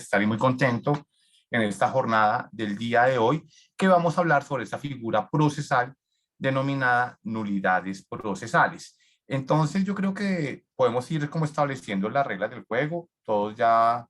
feliz, estaré muy contento en esta jornada del día de hoy, que vamos a hablar sobre esta figura procesal denominada nulidades procesales. Entonces yo creo que podemos ir como estableciendo las reglas del juego. Todos ya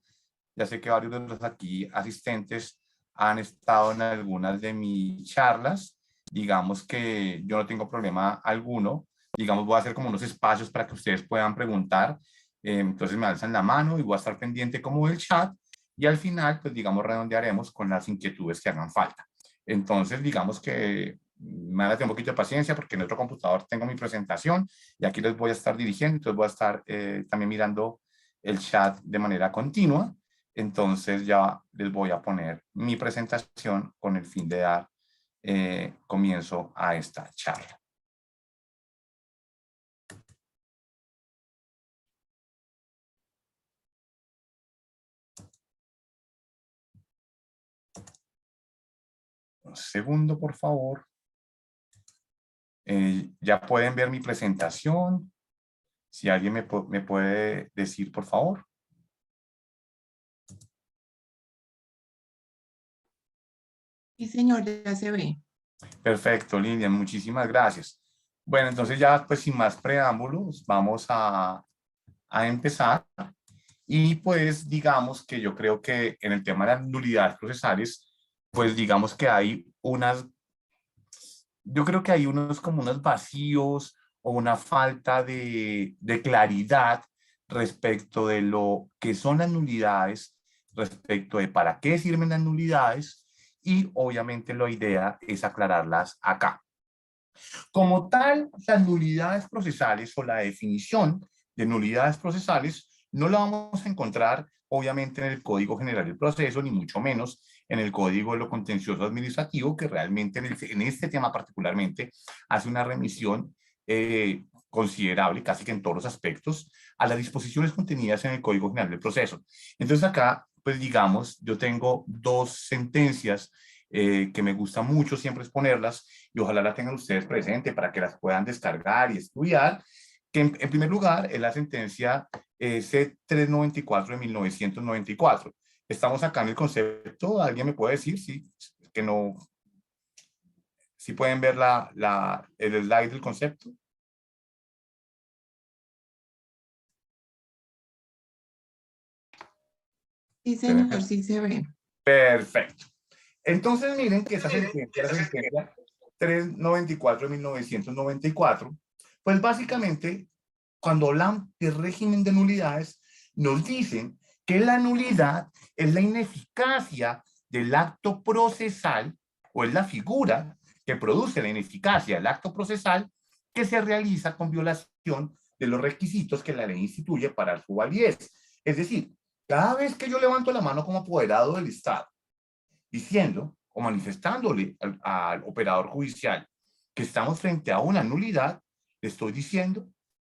sé que varios de los aquí asistentes han estado en algunas de mis charlas. Digamos que yo no tengo problema alguno. Digamos, voy a hacer como unos espacios para que ustedes puedan preguntar. Entonces me alzan la mano y voy a estar pendiente como del chat. Y al final, pues digamos, redondearemos con las inquietudes que hagan falta. Entonces, digamos que me van a tener un poquito de paciencia porque en otro computador tengo mi presentación y aquí les voy a estar dirigiendo. Entonces voy a estar también mirando el chat de manera continua. Entonces ya les voy a poner mi presentación con el fin de dar comienzo a esta charla. Un segundo, por favor. Ya pueden ver mi presentación. Si alguien me puede decir, por favor. Sí, señor, ya se ve. Perfecto, Lilian, muchísimas gracias. Bueno, entonces ya pues sin más preámbulos, vamos a empezar. Y pues digamos que yo creo que en el tema de las nulidades procesales, pues digamos que hay yo creo que hay como unos vacíos o una falta de claridad respecto de lo que son las nulidades, respecto de para qué sirven las nulidades y obviamente la idea es aclararlas acá. Como tal, las nulidades procesales o la definición de nulidades procesales no la vamos a encontrar obviamente en el Código General del Proceso, ni mucho menos en el Código de lo Contencioso Administrativo, que realmente en este tema particularmente hace una remisión considerable, casi que en todos los aspectos, a las disposiciones contenidas en el Código General del Proceso. Entonces acá, pues digamos, yo tengo dos sentencias que me gusta mucho siempre exponerlas y ojalá la tengan ustedes presente para que las puedan descargar y estudiar, que en primer lugar es la sentencia C394 de 1994. Estamos acá en el concepto, ¿alguien me puede decir que no, si pueden ver el slide del concepto? Sí, señor, sí se ve. Perfecto. Entonces miren que esa sentencia, la sentencia 394 de 1994, pues básicamente cuando hablan de régimen de nulidades, nos dicen que la nulidad es la ineficacia del acto procesal o es la figura que produce la ineficacia del acto procesal que se realiza con violación de los requisitos que la ley instituye para su validez. Es decir, cada vez que yo levanto la mano como apoderado del Estado diciendo o manifestándole al operador judicial que estamos frente a una nulidad, le estoy diciendo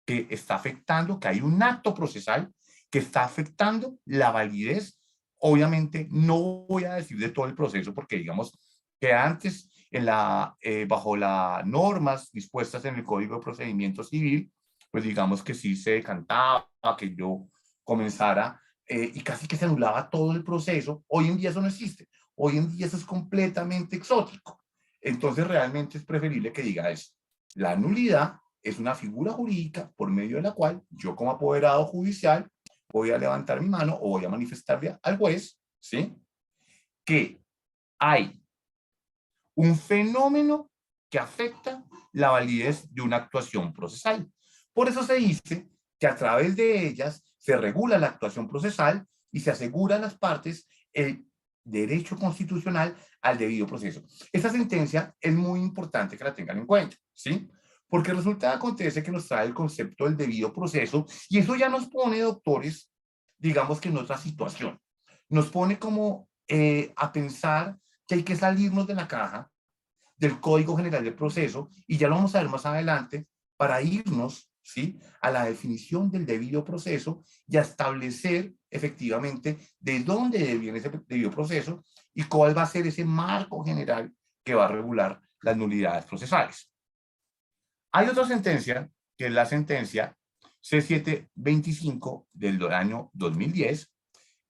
que está afectando, que hay un acto procesal que está afectando la validez. Obviamente no voy a decir de todo el proceso porque digamos que antes bajo las normas dispuestas en el Código de Procedimiento Civil, pues digamos que sí se decantaba que yo comenzara y casi que se anulaba todo el proceso. Hoy en día eso no existe. Hoy en día eso es completamente exótico. Entonces realmente es preferible que diga eso. La nulidad es una figura jurídica por medio de la cual yo como apoderado judicial voy a levantar mi mano o voy a manifestarle al juez, ¿sí?, que hay un fenómeno que afecta la validez de una actuación procesal. Por eso se dice que a través de ellas se regula la actuación procesal y se asegura a las partes el derecho constitucional al debido proceso. Esta sentencia es muy importante que la tengan en cuenta, ¿sí? Porque resulta acontece que nos trae el concepto del debido proceso y eso ya nos pone, doctores, digamos que en otra situación. Nos pone como a pensar que hay que salirnos de la caja del Código General del Proceso y ya lo vamos a ver más adelante para irnos, ¿sí?, a la definición del debido proceso y a establecer efectivamente de dónde viene ese debido proceso y cuál va a ser ese marco general que va a regular las nulidades procesales. Hay otra sentencia, que es la sentencia C725 del año 2010,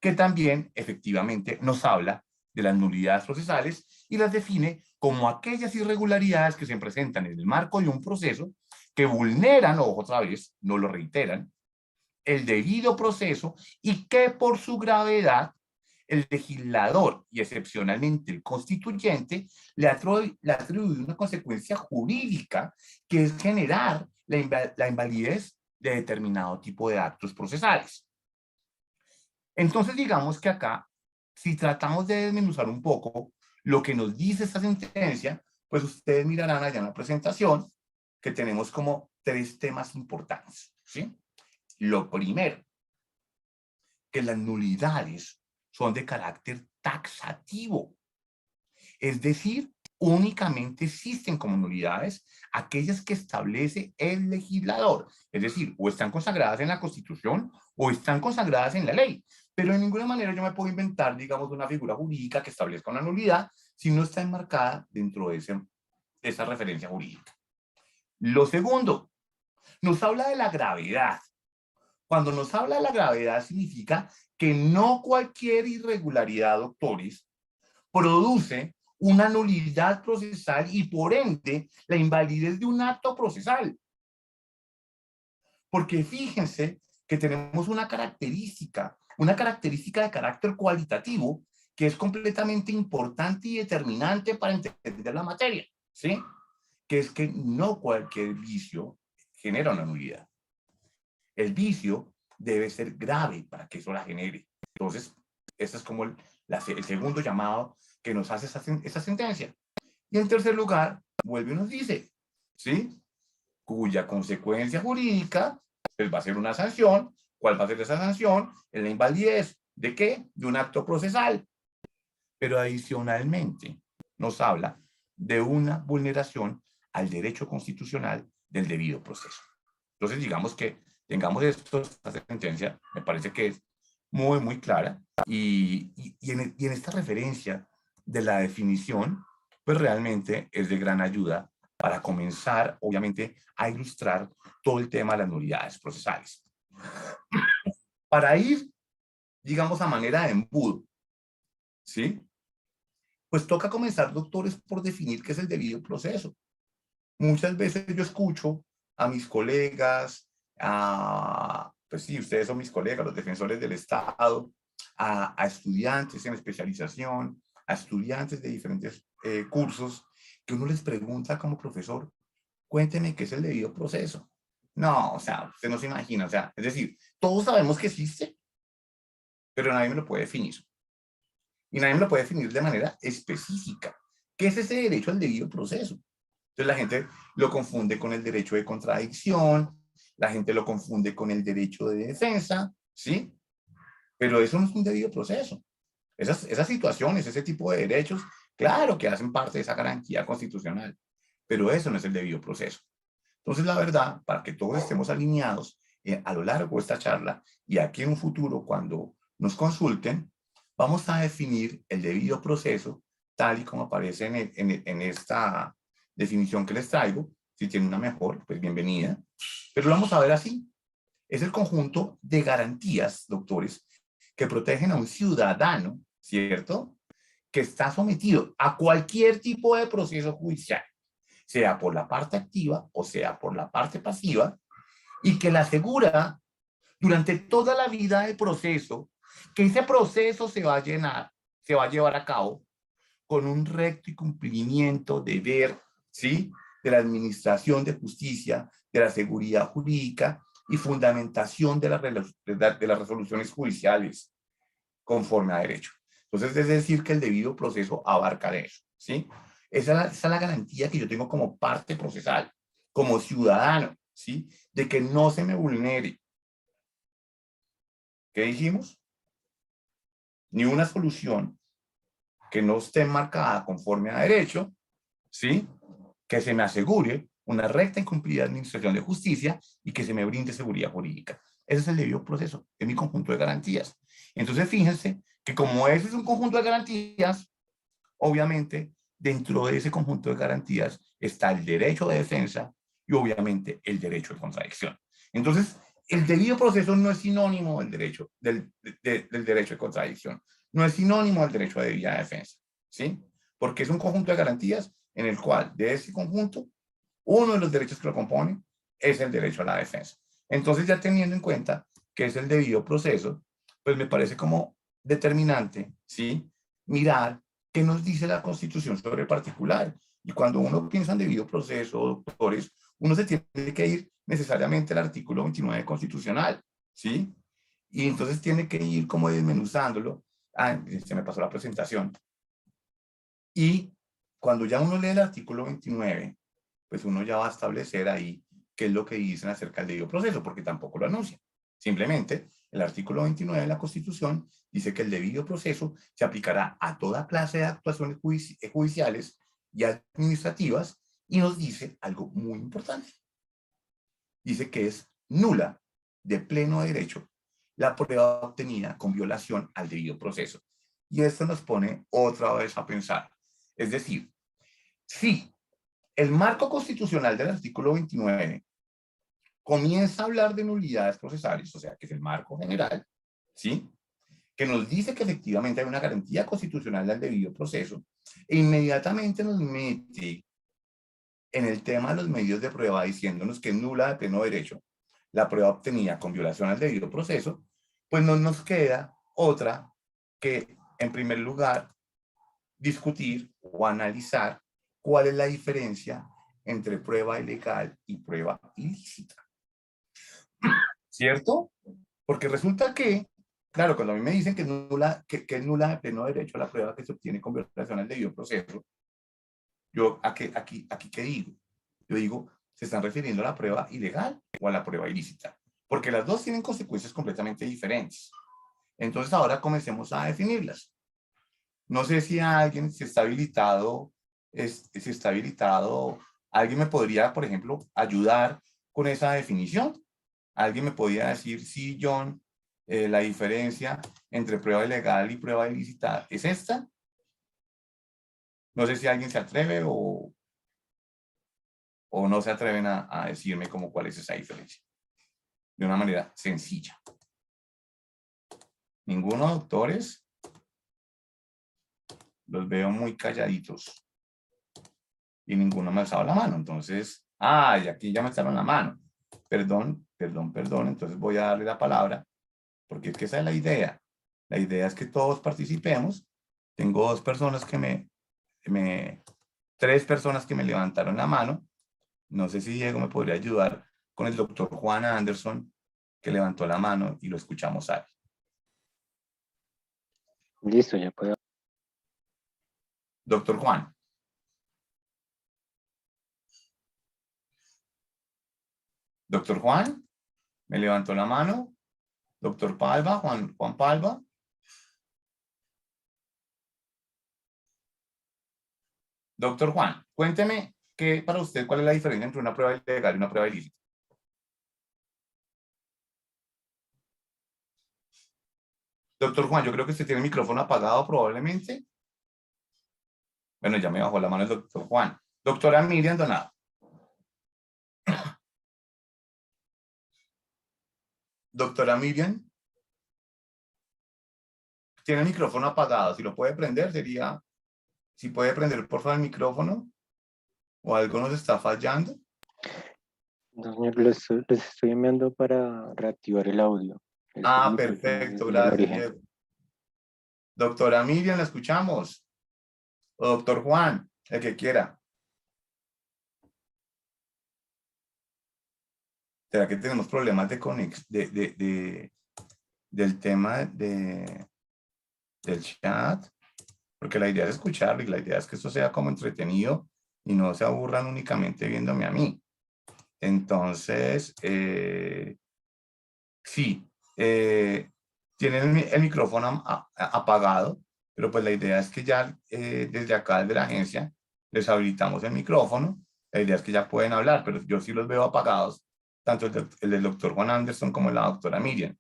que también efectivamente nos habla de las nulidades procesales y las define como aquellas irregularidades que se presentan en el marco de un proceso que vulneran, o otra vez, no lo reiteran, el debido proceso y que por su gravedad el legislador y excepcionalmente el constituyente le atribuye una consecuencia jurídica que es generar la invalidez de determinado tipo de actos procesales. Entonces digamos que acá, si tratamos de desmenuzar un poco lo que nos dice esta sentencia, pues ustedes mirarán allá en la presentación que tenemos como 3 temas importantes, ¿sí? Lo primero, que las nulidades son de carácter taxativo, es decir, únicamente existen como nulidades aquellas que establece el legislador, es decir, o están consagradas en la Constitución o están consagradas en la ley, pero de ninguna manera yo me puedo inventar, digamos, una figura jurídica que establezca una nulidad si no está enmarcada dentro de esa referencia jurídica. Lo segundo, nos habla de la gravedad. Cuando nos habla de la gravedad significa que no cualquier irregularidad, doctores, produce una nulidad procesal y por ende la invalidez de un acto procesal. Porque fíjense que tenemos una característica de carácter cualitativo que es completamente importante y determinante para entender la materia, ¿sí? Que es que no cualquier vicio genera una nulidad. El vicio debe ser grave para que eso la genere. Entonces, este es como el segundo llamado que nos hace esa sentencia. Y en tercer lugar, vuelve y nos dice, ¿sí? Cuya consecuencia jurídica pues, va a ser una sanción. ¿Cuál va a ser esa sanción? En la invalidez. ¿De qué? De un acto procesal. Pero adicionalmente nos habla de una vulneración al derecho constitucional del debido proceso. Entonces, digamos que tengamos esta sentencia, me parece que es muy, muy clara y en esta referencia de la definición, pues realmente es de gran ayuda para comenzar, obviamente, a ilustrar todo el tema de las nulidades procesales. Para ir, digamos, a manera de embudo, ¿sí? Pues toca comenzar, doctores, por definir qué es el debido proceso. Muchas veces yo escucho a mis colegas, pues sí, ustedes son mis colegas, los defensores del Estado, a estudiantes en especialización, a estudiantes de diferentes cursos, que uno les pregunta como profesor, cuénteme qué es el debido proceso. No, o sea, usted no se imagina, o sea, es decir, todos sabemos que existe, pero nadie me lo puede definir. Y nadie me lo puede definir de manera específica. ¿Qué es ese derecho al debido proceso? Entonces la gente lo confunde con el derecho de contradicción, la gente lo confunde con el derecho de defensa, ¿sí? Pero eso no es un debido proceso. Esas situaciones, ese tipo de derechos, claro que hacen parte de esa garantía constitucional, pero eso no es el debido proceso. Entonces, la verdad, para que todos estemos alineados a lo largo de esta charla y aquí en un futuro, cuando nos consulten, vamos a definir el debido proceso tal y como aparece en esta definición que les traigo. Si tiene una mejor, pues bienvenida. Pero lo vamos a ver así. Es el conjunto de garantías, doctores, que protegen a un ciudadano, ¿cierto? Que está sometido a cualquier tipo de proceso judicial, sea por la parte activa o sea por la parte pasiva, y que le asegura durante toda la vida del proceso que ese proceso se va a llevar a cabo con un recto y cumplimiento deber, ¿sí? De la administración de justicia, de la seguridad jurídica y fundamentación de las resoluciones judiciales conforme a derecho. Entonces, es decir, que el debido proceso abarca de eso, ¿sí? Esa es la garantía que yo tengo como parte procesal, como ciudadano, ¿sí? De que no se me vulnere. ¿Qué dijimos? Ni una solución que no esté marcada conforme a derecho, ¿sí? Que se me asegure una recta y cumplida administración de justicia y que se me brinde seguridad jurídica. Ese es el debido proceso, es mi conjunto de garantías. Entonces, fíjense que como ese es un conjunto de garantías, obviamente, dentro de ese conjunto de garantías está el derecho de defensa y obviamente el derecho de contradicción. Entonces, el debido proceso no es sinónimo del derecho, del derecho de contradicción, no es sinónimo del derecho de debida defensa, ¿sí? Porque es un conjunto de garantías en el cual de ese conjunto, uno de los derechos que lo componen es el derecho a la defensa. Entonces, ya teniendo en cuenta que es el debido proceso, pues me parece como determinante, ¿sí? Mirar qué nos dice la Constitución sobre el particular. Y cuando uno piensa en debido proceso, doctores, uno se tiene que ir necesariamente al artículo 29 constitucional, ¿sí? Y entonces tiene que ir como desmenuzándolo. Ah, se me pasó la presentación. Y cuando ya uno lee el artículo 29, pues uno ya va a establecer ahí qué es lo que dicen acerca del debido proceso, porque tampoco lo anuncian. Simplemente, el artículo 29 de la Constitución dice que el debido proceso se aplicará a toda clase de actuaciones judiciales y administrativas, y nos dice algo muy importante. Dice que es nula, de pleno derecho, la prueba obtenida con violación al debido proceso. Y esto nos pone otra vez a pensar. Es decir, si el marco constitucional del artículo 29 comienza a hablar de nulidades procesales, o sea, que es el marco general, ¿sí? Que nos dice que efectivamente hay una garantía constitucional del debido proceso, e inmediatamente nos mete en el tema de los medios de prueba diciéndonos que es nula de pleno derecho la prueba obtenida con violación al debido proceso, pues no nos queda otra que, en primer lugar, discutir o analizar cuál es la diferencia entre prueba ilegal y prueba ilícita. ¿Cierto? Porque resulta que, claro, cuando a mí me dicen que es nula de pleno derecho la prueba que se obtiene con violación al debido proceso, yo aquí ¿qué digo? Yo digo, se están refiriendo a la prueba ilegal o a la prueba ilícita, porque las dos tienen consecuencias completamente diferentes. Entonces ahora comencemos a definirlas. No sé si alguien si está habilitado, si está habilitado, alguien me podría, por ejemplo, ayudar con esa definición. Alguien me podría decir, sí, John, la diferencia entre prueba ilegal y prueba ilícita es esta. No sé si alguien se atreve o no se atreven a decirme como cuál es esa diferencia. De una manera sencilla. Ninguno, doctores. Los veo muy calladitos. Y ninguno me ha alzado la mano. Entonces, y aquí ya me alzaron la mano. Perdón. Entonces voy a darle la palabra, porque es que esa es la idea. La idea es que todos participemos. Tengo tres personas que me levantaron la mano. No sé si Diego me podría ayudar con el doctor Juan Anderson, que levantó la mano y lo escuchamos ahí. Listo, ya puedo. Doctor Juan. Doctor Juan, me levantó la mano. Doctor Palva, Juan Palva. Doctor Juan, cuénteme para usted cuál es la diferencia entre una prueba ilegal y una prueba ilícita. Doctor Juan, yo creo que usted tiene el micrófono apagado probablemente. Bueno, ya me bajó la mano el doctor Juan. Doctora Miriam Donado. Doctora Miriam. Tiene el micrófono apagado. Si lo puede prender, sería... Si puede prender, por favor, el micrófono. O algo nos está fallando. No, señor, les estoy enviando para reactivar el audio. Perfecto. Gracias, Diego. Doctora Miriam, la escuchamos. O doctor Juan, el que quiera. ¿Será que tenemos problemas del tema del chat? Porque la idea es escucharlo y la idea es que esto sea como entretenido y no se aburran únicamente viéndome a mí. Entonces, sí, tienen el micrófono apagado, pero pues la idea es que ya desde acá, desde la agencia, les habilitamos el micrófono. La idea es que ya pueden hablar, pero yo sí los veo apagados, tanto el del doctor Juan Anderson como el de la doctora Miriam.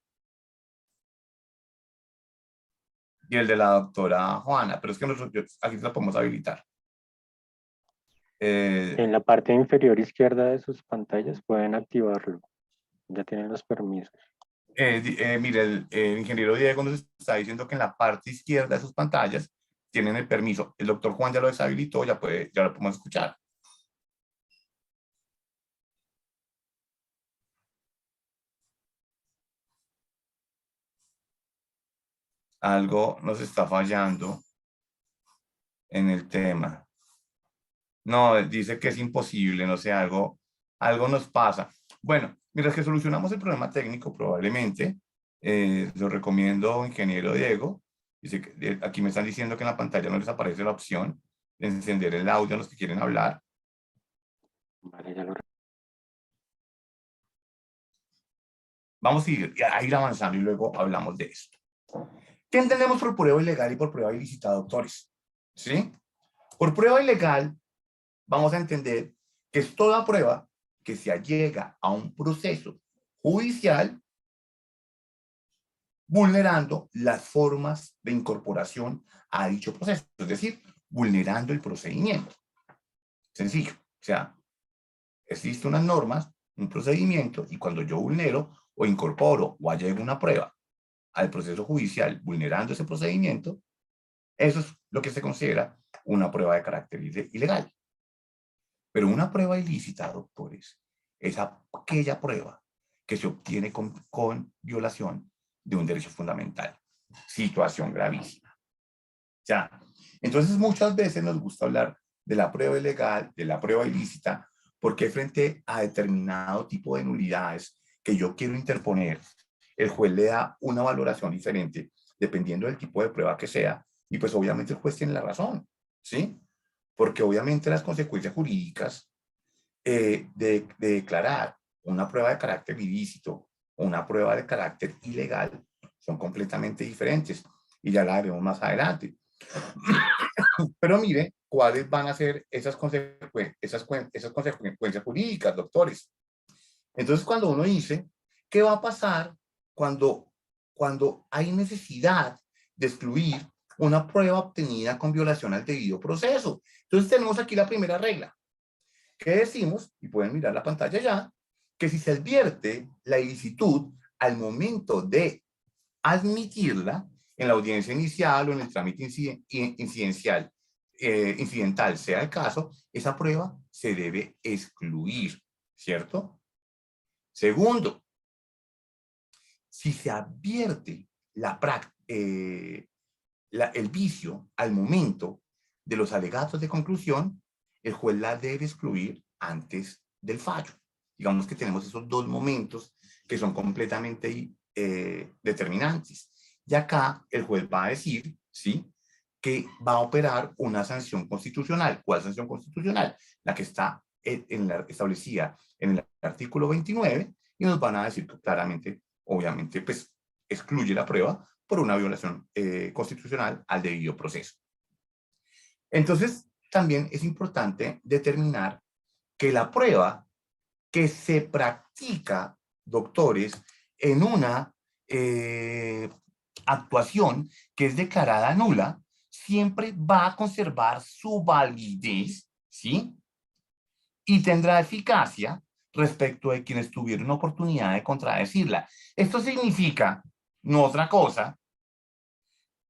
Y el de la doctora Juana, pero es que nosotros aquí lo podemos habilitar. En la parte inferior izquierda de sus pantallas pueden activarlo. Ya tienen los permisos. Mire, el ingeniero Diego nos está diciendo que en la parte izquierda de sus pantallas tienen el permiso. El doctor Juan ya lo deshabilitó, ya lo podemos escuchar. Algo nos está fallando en el tema. No, dice que es imposible, no sé, algo nos pasa. Bueno, mientras que solucionamos el problema técnico, probablemente, lo recomiendo, ingeniero Diego. Dice que, aquí me están diciendo que en la pantalla no les aparece la opción de encender el audio a los que quieren hablar. Vale, ya lo. Vamos a ir avanzando y luego hablamos de esto. ¿Qué entendemos por prueba ilegal y por prueba ilícita, doctores? ¿Sí? Por prueba ilegal, vamos a entender que es toda prueba que se allega a un proceso judicial vulnerando las formas de incorporación a dicho proceso, es decir, vulnerando el procedimiento. Sencillo. O sea, existen unas normas, un procedimiento, y cuando yo vulnero o incorporo o allego una prueba al proceso judicial vulnerando ese procedimiento, eso es lo que se considera una prueba de carácter ilegal. Pero una prueba ilícita, doctores, es aquella prueba que se obtiene con violación de un derecho fundamental. Situación gravísima. Ya. Entonces, muchas veces nos gusta hablar de la prueba ilegal, de la prueba ilícita, porque frente a determinado tipo de nulidades que yo quiero interponer, el juez le da una valoración diferente dependiendo del tipo de prueba que sea, y pues obviamente el juez tiene la razón, ¿sí? Porque obviamente las consecuencias jurídicas de declarar una prueba de carácter ilícito o una prueba de carácter ilegal son completamente diferentes, y ya la veremos más adelante. Pero mire, ¿cuáles van a ser esas consecuencias jurídicas, doctores? Entonces, cuando uno dice, ¿qué va a pasar cuando hay necesidad de excluir una prueba obtenida con violación al debido proceso? Entonces, tenemos aquí la primera regla. ¿Qué decimos? Y pueden mirar la pantalla ya, que si se advierte la ilicitud al momento de admitirla en la audiencia inicial o en el trámite incidental, sea el caso, esa prueba se debe excluir, ¿cierto? Segundo, si se advierte el vicio al momento de los alegatos de conclusión, el juez la debe excluir antes del fallo. Digamos que tenemos esos dos momentos que son completamente determinantes. Y acá el juez va a decir, ¿sí?, que va a operar una sanción constitucional. ¿Cuál sanción constitucional? La que está establecida en el artículo 29, y nos van a decir claramente, obviamente, pues excluye la prueba por una violación constitucional al debido proceso. Entonces, también es importante determinar que la prueba que se practica, doctores, en una actuación que es declarada nula, siempre va a conservar su validez, ¿sí? Y tendrá eficacia respecto de quienes tuvieron oportunidad de contradecirla. Esto significa, no otra cosa,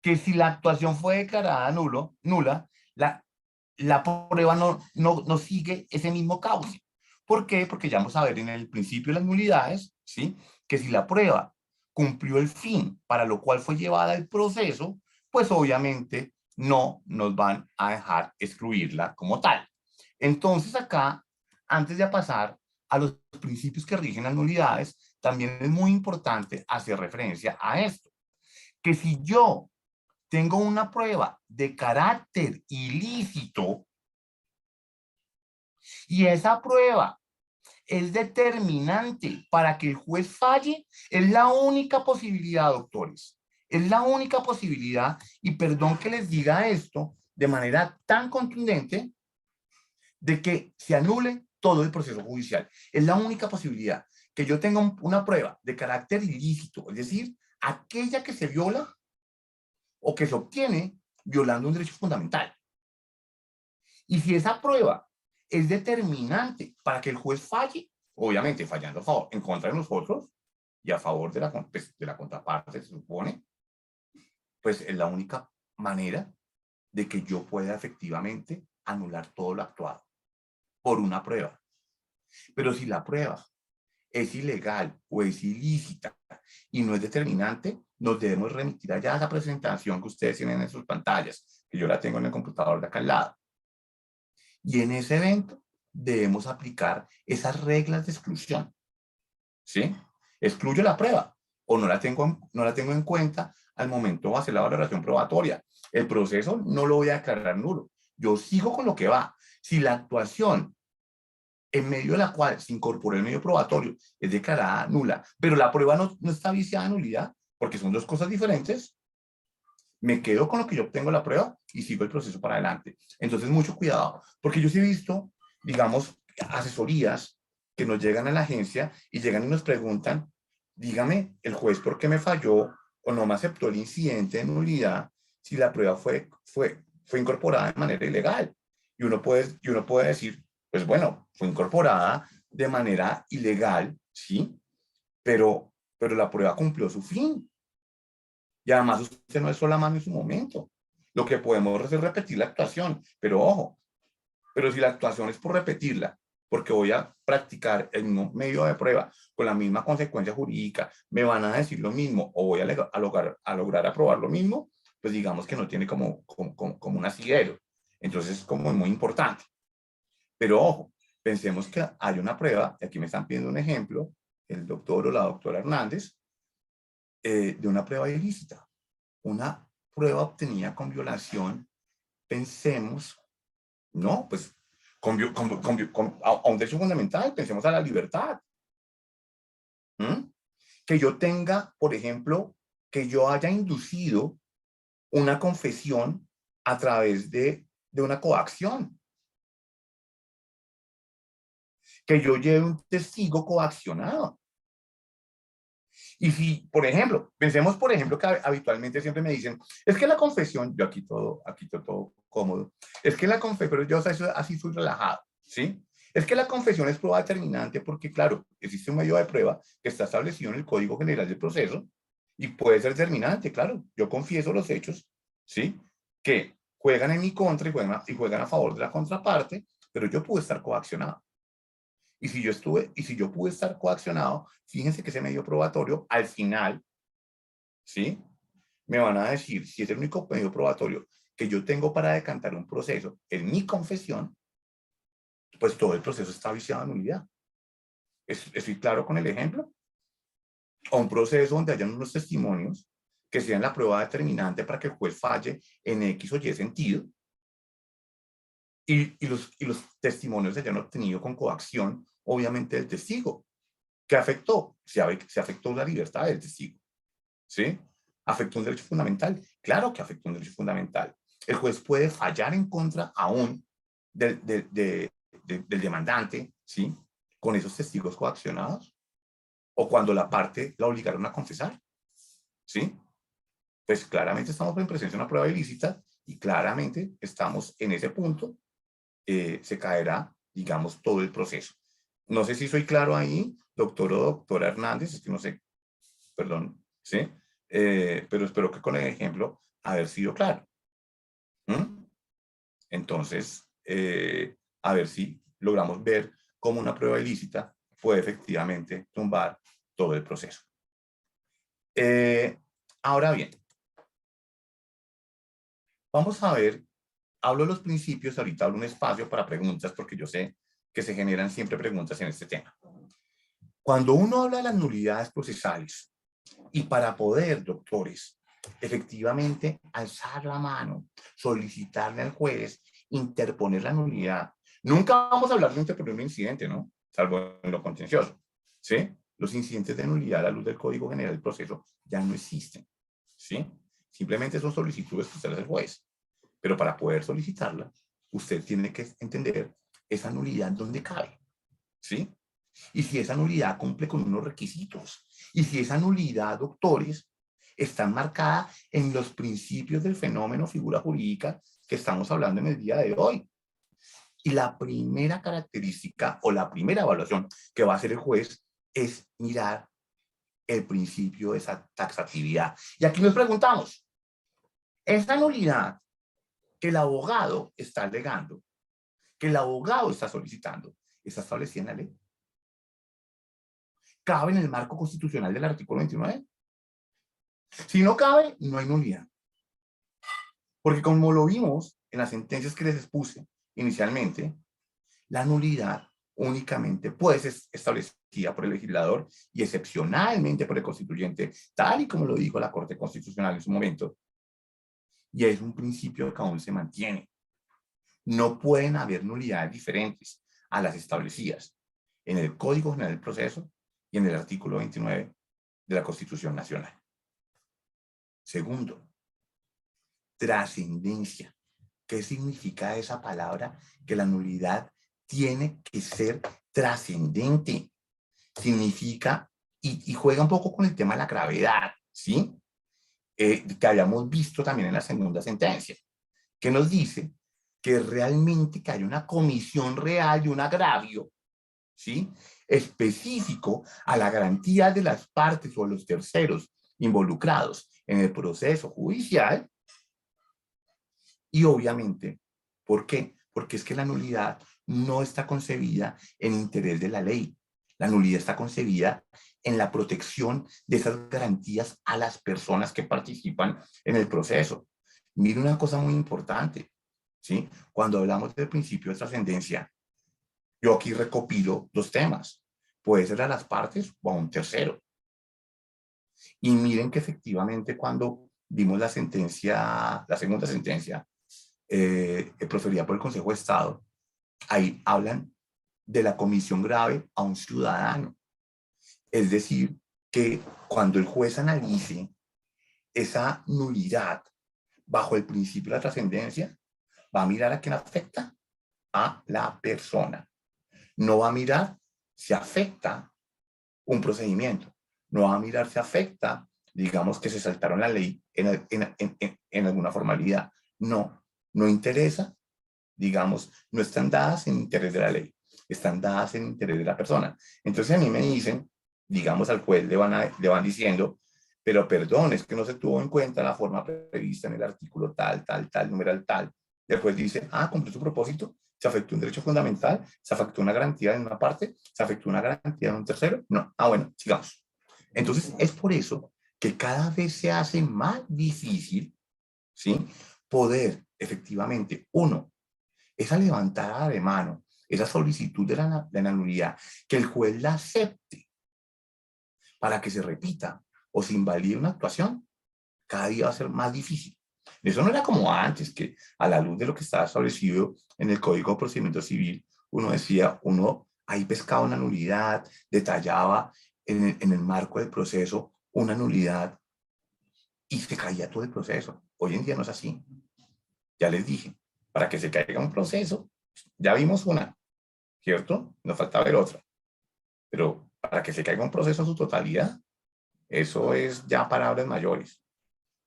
que si la actuación fue declarada nula, la prueba no sigue ese mismo cauce. ¿Por qué? Porque ya vamos a ver en el principio de las nulidades, ¿sí?, que si la prueba cumplió el fin para lo cual fue llevada el proceso, pues obviamente no nos van a dejar excluirla como tal. Entonces acá, antes de pasar a los principios que rigen las nulidades, también es muy importante hacer referencia a esto, que si yo tengo una prueba de carácter ilícito y esa prueba es determinante para que el juez falle, es la única posibilidad, doctores. Es la única posibilidad, y perdón que les diga esto de manera tan contundente, de que se anule todo el proceso judicial. Es la única posibilidad, que yo tenga una prueba de carácter ilícito, es decir, aquella que se viola o que se obtiene violando un derecho fundamental. Y si esa prueba es determinante para que el juez falle, obviamente fallando a favor, en contra de nosotros y a favor de la contraparte, se supone, pues es la única manera de que yo pueda efectivamente anular todo lo actuado por una prueba. Pero si la prueba es ilegal o es ilícita y no es determinante, nos debemos remitir allá a esa presentación que ustedes tienen en sus pantallas, que yo la tengo en el computador de acá al lado. Y en ese evento debemos aplicar esas reglas de exclusión. ¿Sí? Excluyo la prueba o no la tengo en cuenta al momento de hacer la valoración probatoria. El proceso no lo voy a declarar nulo. Yo sigo con lo que va. Si la actuación en medio de la cual se incorpora el medio probatorio es declarada nula, pero la prueba no está viciada de nulidad, porque son dos cosas diferentes, me quedo con lo que yo obtengo la prueba y sigo el proceso para adelante. Entonces, mucho cuidado, porque yo sí he visto, digamos, asesorías que nos llegan a la agencia y llegan y nos preguntan, dígame, el juez, ¿por qué me falló o no me aceptó el incidente de nulidad si la prueba fue incorporada de manera ilegal? Y uno puede decir, pues bueno, fue incorporada de manera ilegal, ¿sí? Pero la prueba cumplió su fin. Y además usted no es sola mano en su momento. Lo que podemos hacer es repetir la actuación, pero ojo, pero si la actuación es por repetirla, porque voy a practicar el mismo medio de prueba con la misma consecuencia jurídica, me van a decir lo mismo o voy a lograr aprobar lo mismo, pues digamos que no tiene como un asidero. Entonces, como es muy importante. Pero ojo, pensemos que hay una prueba, y aquí me están pidiendo un ejemplo, el doctor o la doctora Hernández, de una prueba ilícita, una prueba obtenida con violación, pensemos, no, pues a un derecho fundamental, pensemos a la libertad. ¿Mm? Que yo tenga, por ejemplo, que yo haya inducido una confesión a través de una coacción. Que yo lleve un testigo coaccionado. Y si, por ejemplo, pensemos, por ejemplo, que habitualmente siempre me dicen, es que la confesión, yo aquí todo cómodo, es que la confesión, pero yo así soy relajado, ¿sí? Es que la confesión es prueba determinante porque, claro, existe un medio de prueba que está establecido en el Código General del Proceso y puede ser determinante, claro. Yo confieso los hechos, ¿sí? Que juegan en mi contra y juegan a favor de la contraparte, pero yo pude estar coaccionado. Y si yo pude estar coaccionado, fíjense que ese medio probatorio, al final, ¿sí? Me van a decir, si es el único medio probatorio que yo tengo para decantar un proceso en mi confesión, pues todo el proceso está viciado en nulidad. ¿Estoy claro con el ejemplo? O un proceso donde hayan unos testimonios que sean la prueba determinante para que el juez falle en X o Y sentido, y los testimonios se hayan obtenido con coacción, obviamente, del testigo. ¿Qué afectó? Se afectó la libertad del testigo. ¿Sí? ¿Afectó un derecho fundamental? Claro que afectó un derecho fundamental. El juez puede fallar en contra aún del demandante, ¿sí? Con esos testigos coaccionados o cuando la parte la obligaron a confesar, ¿sí? Pues claramente estamos en presencia de una prueba ilícita y claramente estamos en ese punto, se caerá, digamos, todo el proceso. No sé si soy claro ahí, doctor o doctora Hernández, es que no sé, perdón, ¿sí? Pero espero que con el ejemplo haber sido claro. ¿Mm? Entonces, a ver si logramos ver cómo una prueba ilícita puede efectivamente tumbar todo el proceso. Ahora bien, vamos a ver, hablo de los principios, ahorita hablo un espacio para preguntas porque yo sé que se generan siempre preguntas en este tema. Cuando uno habla de las nulidades procesales y para poder, doctores, efectivamente alzar la mano, solicitarle al juez, interponer la nulidad. Nunca vamos a hablar de interponer un incidente, ¿no? Salvo en lo contencioso, ¿sí? Los incidentes de nulidad a la luz del Código General del Proceso ya no existen, ¿sí? Simplemente son solicitudes que usted hace al juez. Pero para poder solicitarla, usted tiene que entender esa nulidad dónde cabe, ¿sí? Y si esa nulidad cumple con unos requisitos, y si esa nulidad, doctores, está marcada en los principios del fenómeno figura jurídica que estamos hablando en el día de hoy. Y la primera característica o la primera evaluación que va a hacer el juez es mirar el principio de esa taxatividad. Y aquí nos preguntamos, esa nulidad que el abogado está alegando, que el abogado está solicitando, ¿está establecida en la ley? ¿Cabe en el marco constitucional del artículo 29? Si no cabe, no hay nulidad. Porque como lo vimos en las sentencias que les expuse inicialmente, la nulidad únicamente puede ser establecida por el legislador y excepcionalmente por el constituyente, tal y como lo dijo la Corte Constitucional en su momento. Y es un principio que aún se mantiene. No pueden haber nulidades diferentes a las establecidas en el Código General del Proceso y en el artículo 29 de la Constitución Nacional. Segundo, trascendencia. ¿Qué significa esa palabra? Que la nulidad tiene que ser trascendente. Significa, y juega un poco con el tema de la gravedad, ¿sí? Que habíamos visto también en la segunda sentencia, que nos dice que realmente que hay una comisión real y un agravio, ¿sí? Específico a la garantía de las partes o los terceros involucrados en el proceso judicial. Y obviamente, ¿por qué? Porque es que la nulidad no está concebida en interés de la ley. La nulidad está concebida en la protección de esas garantías a las personas que participan en el proceso. Mire una cosa muy importante, ¿sí? Cuando hablamos del principio de trascendencia, yo aquí recopilo dos temas. Puede ser a las partes o a un tercero. Y miren que efectivamente cuando vimos la sentencia, la segunda sentencia, proferida por el Consejo de Estado, ahí hablan de la comisión grave a un ciudadano. Es decir, que cuando el juez analice esa nulidad bajo el principio de la trascendencia, va a mirar a quién afecta, a la persona. No va a mirar si afecta un procedimiento. No va a mirar si afecta, digamos, que se saltaron la ley en alguna formalidad. No, no interesa, digamos, no están dadas en interés de la ley, están dadas en interés de la persona. Entonces a mí me dicen, digamos, al juez le van diciendo, pero perdón, es que no se tuvo en cuenta la forma prevista en el artículo tal, tal, tal, numeral tal. Y el juez dice, cumplió su propósito, se afectó un derecho fundamental, se afectó una garantía en una parte, se afectó una garantía en un tercero. No, bueno, sigamos. Entonces es por eso que cada vez se hace más difícil, ¿sí?, poder efectivamente, uno, esa levantada de mano, esa solicitud de la nulidad, que el juez la acepte para que se repita o se invalide una actuación, cada día va a ser más difícil. Eso no era como antes, que a la luz de lo que estaba establecido en el Código de Procedimiento Civil, uno decía, uno ahí pescaba una nulidad, detallaba en el marco del proceso una nulidad y se caía todo el proceso. Hoy en día no es así. Ya les dije, para que se caiga un proceso, ya vimos una, ¿cierto? Nos falta ver otra. Pero para que se caiga un proceso en su totalidad, eso es ya palabras mayores.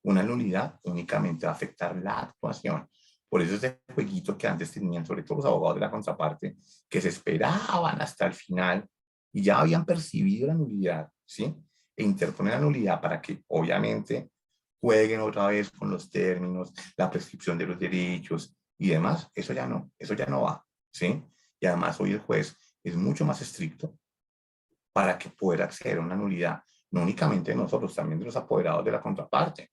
Una nulidad únicamente va a afectar la actuación. Por eso ese jueguito que antes tenían, sobre todo los abogados de la contraparte, que se esperaban hasta el final y ya habían percibido la nulidad, ¿sí? E interponen la nulidad para que, obviamente, jueguen otra vez con los términos, la prescripción de los derechos y demás. Eso ya no va, ¿sí? Y además hoy el juez es mucho más estricto para que pueda acceder a una nulidad, no únicamente de nosotros, también de los apoderados de la contraparte.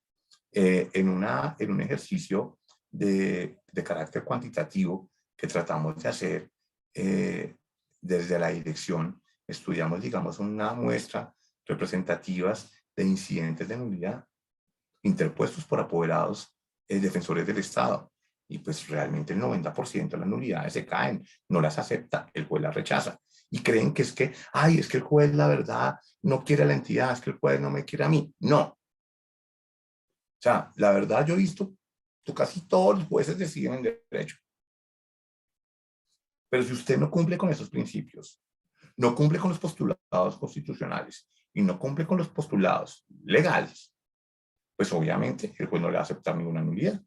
En un ejercicio de carácter cuantitativo que tratamos de hacer desde la dirección, estudiamos, digamos, una muestra representativas de incidentes de nulidad interpuestos por apoderados defensores del Estado. Y pues realmente el 90% de las nulidades se caen, no las acepta, el juez las rechaza. Y creen que es que, es que el juez, la verdad, no quiere a la entidad, es que el juez no me quiere a mí. No. O sea, la verdad yo he visto que casi todos los jueces deciden en derecho. Pero si usted no cumple con esos principios, no cumple con los postulados constitucionales y no cumple con los postulados legales, pues obviamente el juez no le va a aceptar ninguna nulidad.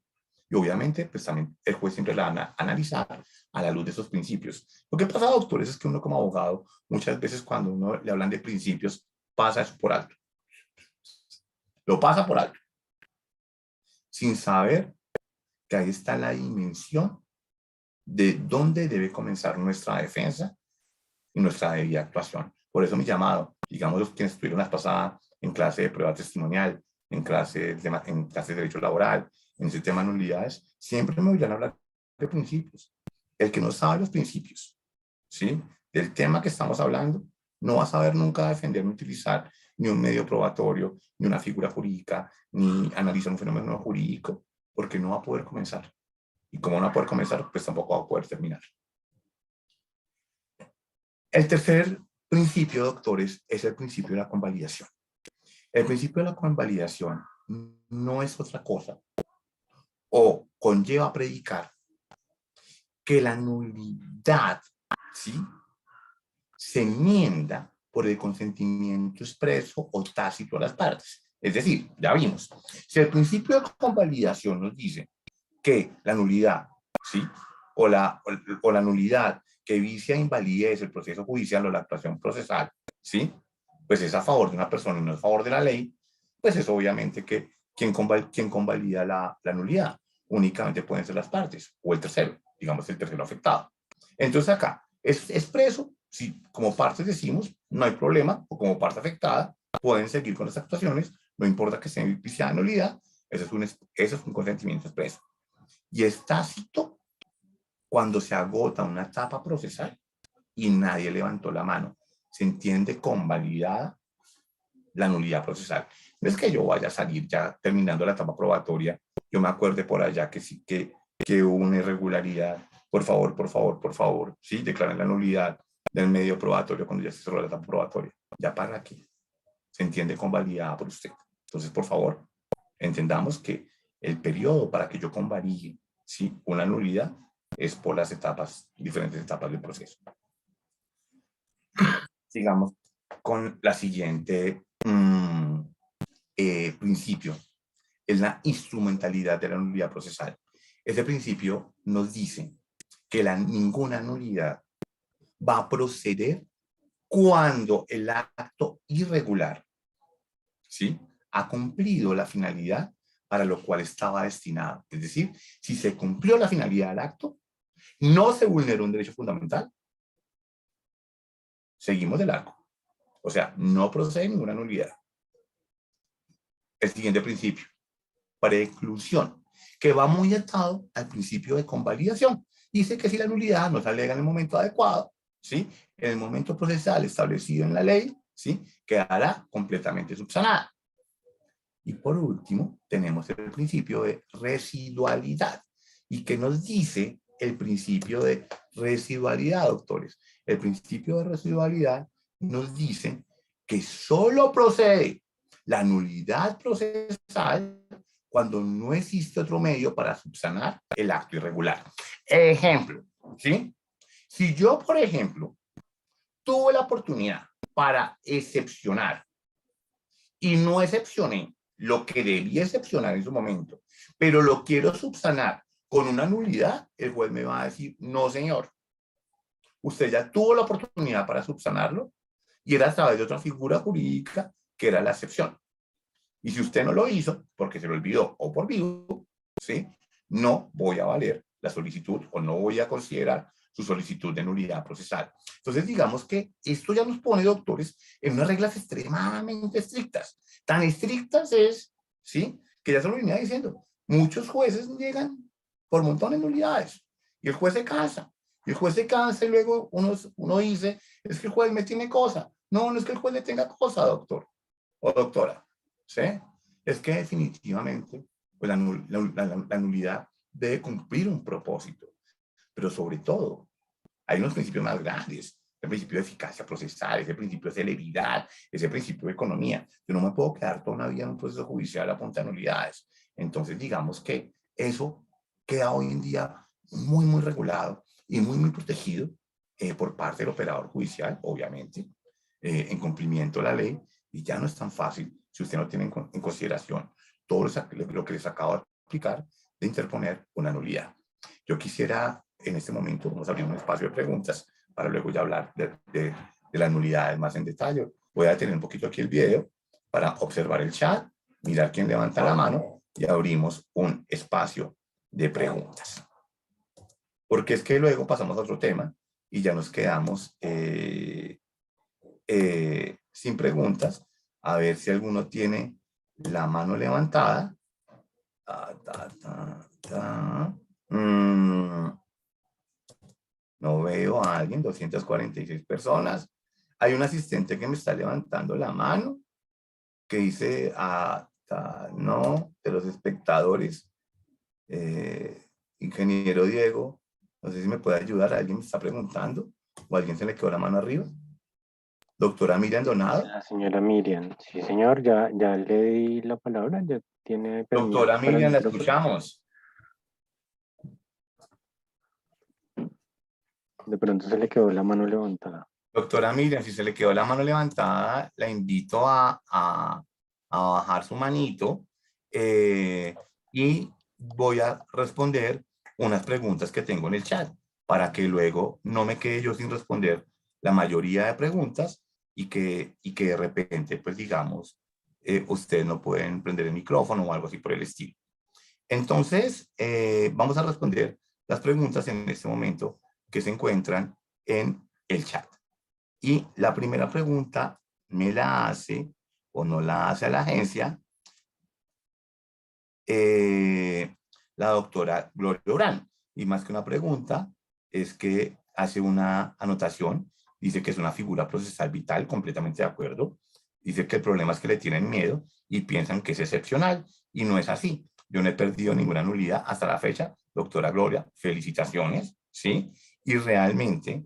Y obviamente, pues también el juez siempre la va a analizar a la luz de esos principios. Lo que pasa, doctores, es que uno como abogado, muchas veces cuando uno le hablan de principios, pasa eso por alto. Lo pasa por alto. Sin saber que ahí está la dimensión de dónde debe comenzar nuestra defensa y nuestra debida actuación. Por eso mi llamado, digamos los quienes estuvieron la pasada en clase de prueba testimonial, en clase de derecho laboral, en ese tema de nulidades, siempre me oirán hablar de principios. El que no sabe los principios, ¿sí?, del tema que estamos hablando, no va a saber nunca defender ni utilizar ni un medio probatorio, ni una figura jurídica, ni analizar un fenómeno jurídico, porque no va a poder comenzar. Y como no va a poder comenzar, pues tampoco va a poder terminar. El tercer principio, doctores, es el principio de la convalidación. El principio de la convalidación no es otra cosa, o conlleva a predicar que la nulidad, ¿sí?, se enmienda por el consentimiento expreso o tácito de las partes. Es decir, ya vimos, si el principio de convalidación nos dice que la nulidad, ¿sí?, o la nulidad que vicia e invalidez el proceso judicial o la actuación procesal, ¿sí?, pues es a favor de una persona y no es a favor de la ley, pues es obviamente que quien convalida la nulidad únicamente pueden ser las partes o el tercero, digamos el tercero afectado. Entonces acá es expreso, si como partes decimos, no hay problema, o como parte afectada, pueden seguir con las actuaciones, no importa que estén viciada de nulidad, eso es un consentimiento expreso. Y es tácito cuando se agota una etapa procesal y nadie levantó la mano. Se entiende convalidada la nulidad procesal. No es que yo vaya a salir ya terminando la etapa probatoria, yo me acuerde por allá que sí, que hubo una irregularidad, por favor, sí, declaren la nulidad del medio probatorio cuando ya se cerró la etapa probatoria. ¿Ya para aquí? Se entiende convalidada por usted. Entonces, por favor, entendamos que el periodo para que yo convalide, ¿sí?, una nulidad es por las diferentes etapas del proceso. Sigamos con la siguiente principio, es la instrumentalidad de la nulidad procesal. Ese principio nos dice que ninguna nulidad va a proceder cuando el acto irregular, ¿sí?, ha cumplido la finalidad para lo cual estaba destinado. Es decir, si se cumplió la finalidad del acto, no se vulneró un derecho fundamental, seguimos de largo. O sea, no procede ninguna nulidad. El siguiente principio, preclusión, que va muy atado al principio de convalidación. Dice que si la nulidad no se alega en el momento adecuado, ¿sí?, en el momento procesal establecido en la ley, ¿sí?, quedará completamente subsanada. Y por último, tenemos el principio de residualidad. ¿Y qué nos dice el principio de residualidad, doctores? El principio de residualidad nos dice que solo procede la nulidad procesal cuando no existe otro medio para subsanar el acto irregular. Ejemplo, ¿sí? Si yo, por ejemplo, tuve la oportunidad para excepcionar y no excepcioné lo que debía excepcionar en su momento, pero lo quiero subsanar con una nulidad, el juez me va a decir, no señor, usted ya tuvo la oportunidad para subsanarlo y era a través de otra figura jurídica que era la excepción. Y si usted no lo hizo, porque se lo olvidó o por vivo, ¿sí?, no voy a valer la solicitud o no voy a considerar su solicitud de nulidad procesal. Entonces, digamos que esto ya nos pone, doctores, en unas reglas extremadamente estrictas. Tan estrictas es, ¿sí?, que ya se lo venía diciendo. Muchos jueces llegan por montones de nulidades y el juez se cansa. Y el juez se cansa y luego uno dice, es que el juez me tiene cosa. No, no es que el juez le tenga cosa, doctor o doctora, ¿sí? Es que definitivamente pues la nulidad debe cumplir un propósito, pero sobre todo hay unos principios más grandes, el principio de eficacia procesal, ese principio de celeridad, ese principio de economía. Yo no me puedo quedar toda una vida en un proceso judicial a punta de nulidades. Entonces, digamos que eso queda hoy en día muy, muy regulado y muy, muy protegido por parte del operador judicial, obviamente, en cumplimiento de la ley, y ya no es tan fácil si usted no tiene en consideración todo lo que les acabo de explicar, de interponer una nulidad. Yo quisiera, en este momento, vamos a abrir un espacio de preguntas para luego ya hablar de las nulidades más en detalle. Voy a detener un poquito aquí el video para observar el chat, mirar quién levanta la mano y abrimos un espacio de preguntas. Porque es que luego pasamos a otro tema y ya nos quedamos sin preguntas. A ver si alguno tiene la mano levantada. No veo a alguien, 246 personas. Hay un asistente que me está levantando la mano, que dice, no, de los espectadores. Ingeniero Diego, no sé si me puede ayudar, alguien me está preguntando, o a alguien se le quedó la mano arriba. Doctora Miriam Donado. La señora Miriam, sí señor, ya le di la palabra, ya tiene permiso Doctora para el Miriam, la micrófono. escuchamos. De pronto se le quedó la mano levantada. Doctora Miriam, si se le quedó la mano levantada, la invito a bajar su manito y voy a responder unas preguntas que tengo en el chat para que luego no me quede yo sin responder la mayoría de preguntas y que de repente, pues digamos, ustedes no pueden prender el micrófono o algo así por el estilo. Entonces, vamos a responder las preguntas en este momento que se encuentran en el chat. Y la primera pregunta me la hace o no la hace a la agencia la doctora Gloria Urán. Y más que una pregunta, es que hace una anotación, dice que es una figura procesal vital, completamente de acuerdo. Dice que el problema es que le tienen miedo y piensan que es excepcional, y no es así. Yo no he perdido ninguna nulidad hasta la fecha. Doctora Gloria, felicitaciones, ¿sí? Y realmente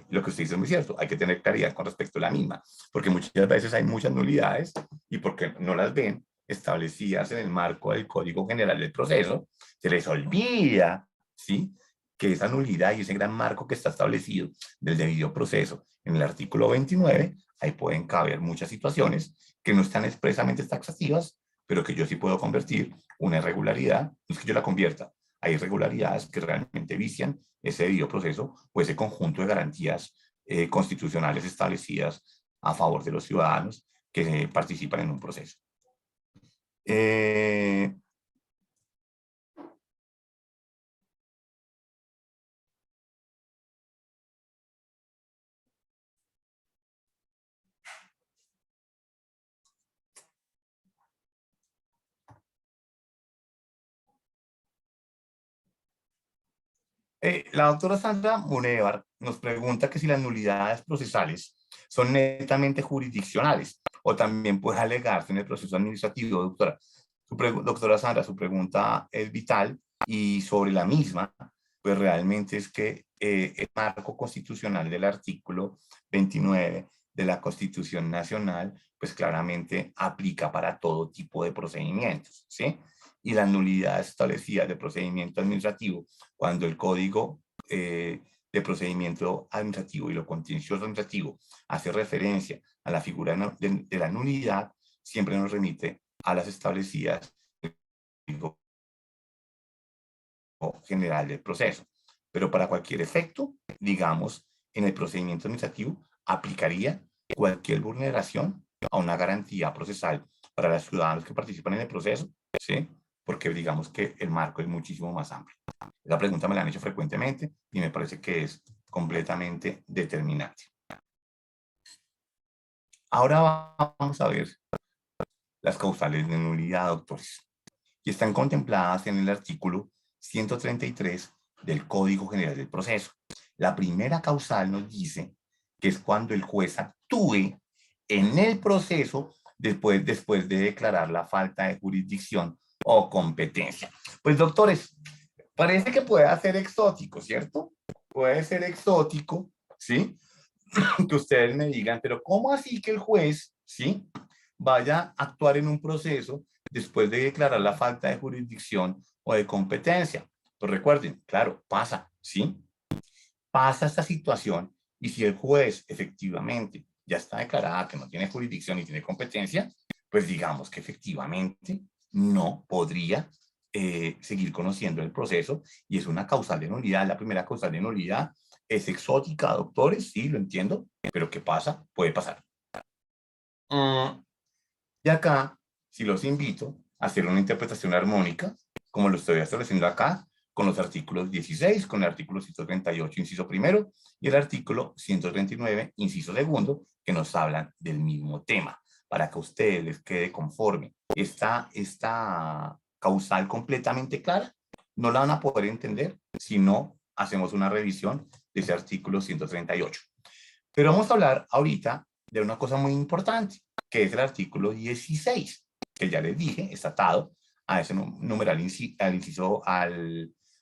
lo que usted dice es muy cierto, hay que tener claridad con respecto a la misma, porque muchas veces hay muchas nulidades y porque no las ven establecidas en el marco del Código General del Proceso, se les olvida, ¿sí?, que esa nulidad y ese gran marco que está establecido del debido proceso en el artículo 29, ahí pueden caber muchas situaciones que no están expresamente taxativas, pero que yo sí puedo convertir una irregularidad, no es que yo la convierta, hay irregularidades que realmente vician ese debido proceso o ese conjunto de garantías constitucionales establecidas a favor de los ciudadanos que participan en un proceso. La doctora Sandra Munevar nos pregunta que si las nulidades procesales son netamente jurisdiccionales o también puede alegarse en el proceso administrativo, doctora. Doctora Sandra, su pregunta es vital y sobre la misma, pues realmente es que el marco constitucional del artículo 29 de la Constitución Nacional, pues claramente aplica para todo tipo de procedimientos, ¿sí? Y las nulidades establecidas de procedimiento administrativo, cuando el Código de Procedimiento Administrativo y lo contencioso administrativo hace referencia a la figura de la nulidad, siempre nos remite a las establecidas en el Código General del Proceso. Pero para cualquier efecto, digamos, en el procedimiento administrativo aplicaría cualquier vulneración a una garantía procesal para los ciudadanos que participan en el proceso, ¿sí? Porque digamos que el marco es muchísimo más amplio. Esa pregunta me la han hecho frecuentemente y me parece que es completamente determinante. Ahora vamos a ver las causales de nulidad, doctores, y están contempladas en el artículo 133 del Código General del Proceso. La primera causal nos dice que es cuando el juez actúe en el proceso después de declarar la falta de jurisdicción o competencia. Pues, doctores, parece que puede ser exótico, ¿cierto? Puede ser exótico, ¿sí? Que ustedes me digan, pero ¿cómo así que el juez, ¿sí?, vaya a actuar en un proceso después de declarar la falta de jurisdicción o de competencia? Pues recuerden, claro, pasa, ¿sí? Pasa esta situación y si el juez efectivamente ya está declarada que no tiene jurisdicción y tiene competencia, pues digamos que efectivamente no podría seguir conociendo el proceso, y es una causal de nulidad. La primera causal de nulidad es exótica, doctores, sí, lo entiendo, pero ¿qué pasa? Puede pasar. Y acá, si los invito a hacer una interpretación armónica, como lo estoy estableciendo acá, con los artículos 16, con el artículo 138, inciso primero, y el artículo 139, inciso segundo, que nos hablan del mismo tema, para que a ustedes les quede conforme. Esta causal completamente clara, no la van a poder entender si no hacemos una revisión de ese artículo 138. Pero vamos a hablar ahorita de una cosa muy importante, que es el artículo 16, que ya les dije, está atado a ese numeral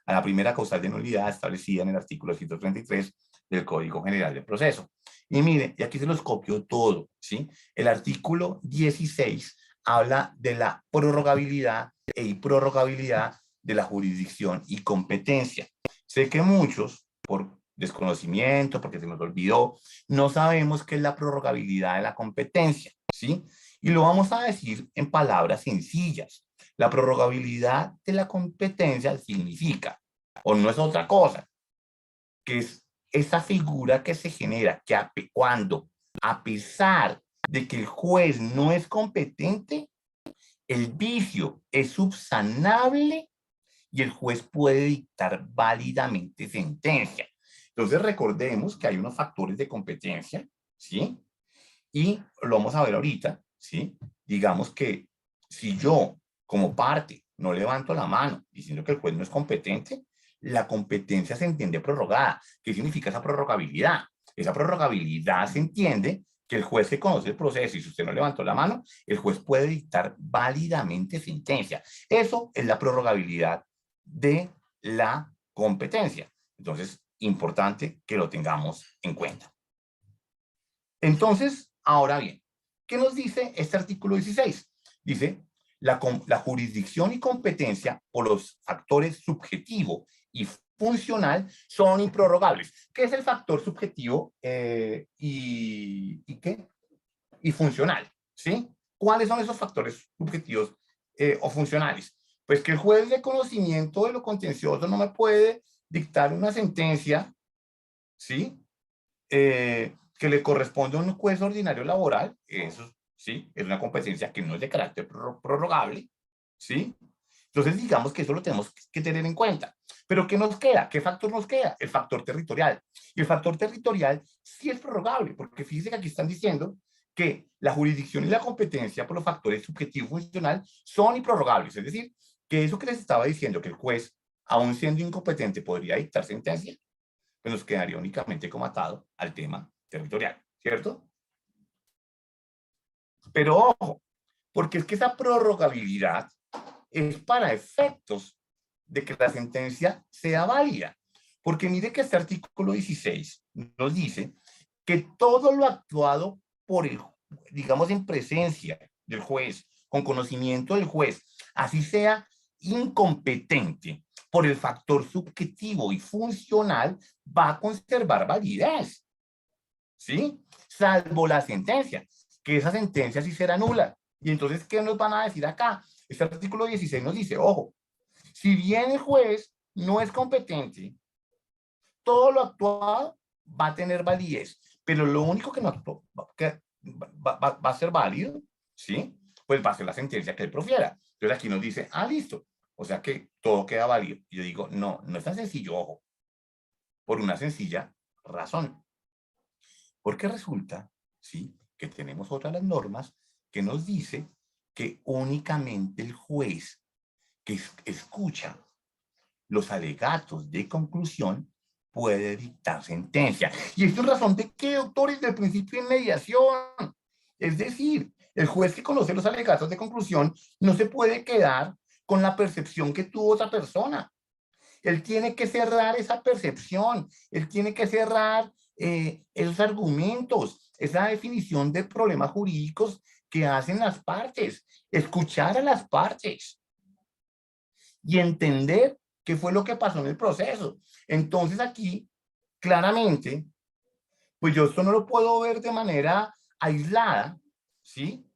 a la primera causal de nulidad establecida en el artículo 133 del Código General del Proceso. Y miren, y aquí se los copio todo, ¿sí? El artículo 16 habla de la prorrogabilidad e improrrogabilidad de la jurisdicción y competencia. Sé que muchos, por desconocimiento, porque se nos olvidó, no sabemos qué es la prorrogabilidad de la competencia, ¿sí? Y lo vamos a decir en palabras sencillas. La prorrogabilidad de la competencia significa, o no es otra cosa, que es esa figura que se genera, que cuando, a pesar de que el juez no es competente, el vicio es subsanable y el juez puede dictar válidamente sentencia. Entonces recordemos que hay unos factores de competencia, ¿sí? Y lo vamos a ver ahorita, ¿sí? Digamos que si yo, como parte, no levanto la mano diciendo que el juez no es competente, la competencia se entiende prorrogada. ¿Qué significa esa prorrogabilidad? Esa prorrogabilidad se entiende que el juez que conoce el proceso y si usted no levantó la mano, el juez puede dictar válidamente sentencia. Eso es la prorrogabilidad de la competencia. Entonces, importante que lo tengamos en cuenta. Entonces, ahora bien, ¿qué nos dice este artículo 16? Dice, la jurisdicción y competencia por los factores subjetivo y funcional son improrrogables. ¿Qué es el factor subjetivo y funcional? ¿Sí? ¿Cuáles son esos factores subjetivos o funcionales? Pues que el juez de conocimiento de lo contencioso no me puede dictar una sentencia, ¿sí? Que le corresponde a un juez ordinario laboral, eso sí, es una competencia que no es de carácter prorrogable, ¿sí? Entonces digamos que eso lo tenemos que tener en cuenta. Pero ¿qué nos queda? ¿Qué factor nos queda? El factor territorial. Y el factor territorial sí es prorrogable, porque fíjense que aquí están diciendo que la jurisdicción y la competencia por los factores subjetivo y funcional son improrrogables. Es decir, que eso que les estaba diciendo, que el juez, aún siendo incompetente, podría dictar sentencia, pues nos quedaría únicamente como atado al tema territorial, ¿cierto? Pero ojo, porque es que esa prorrogabilidad es para efectos de que la sentencia sea válida. Porque mire que este artículo 16 nos dice que todo lo actuado por el, digamos, en presencia del juez, con conocimiento del juez, así sea incompetente por el factor subjetivo y funcional, va a conservar validez, ¿sí? Salvo la sentencia, que esa sentencia sí será nula. Y entonces, ¿qué nos van a decir acá? Este artículo 16 nos dice, ojo, si bien el juez no es competente, todo lo actuado va a tener validez, pero lo único que no actuó, que va a ser válido, ¿sí? Pues va a ser la sentencia que él profiera. Entonces aquí nos dice, listo, o sea que todo queda válido. Y yo digo, no, no es tan sencillo, ojo, por una sencilla razón. Porque resulta, ¿sí?, que tenemos otras las normas que nos dice que únicamente el juez que escucha los alegatos de conclusión puede dictar sentencia. Y esto es razón de que, doctores, del principio de inmediación. Es decir, el juez que conoce los alegatos de conclusión no se puede quedar con la percepción que tuvo otra persona. Él tiene que cerrar esa percepción, él tiene que cerrar esos argumentos, esa definición de problemas jurídicos que hacen las partes, escuchar a las partes y entender qué fue lo que pasó en el proceso. Entonces aquí, claramente, pues yo esto no lo puedo ver de manera aislada, ¿sí?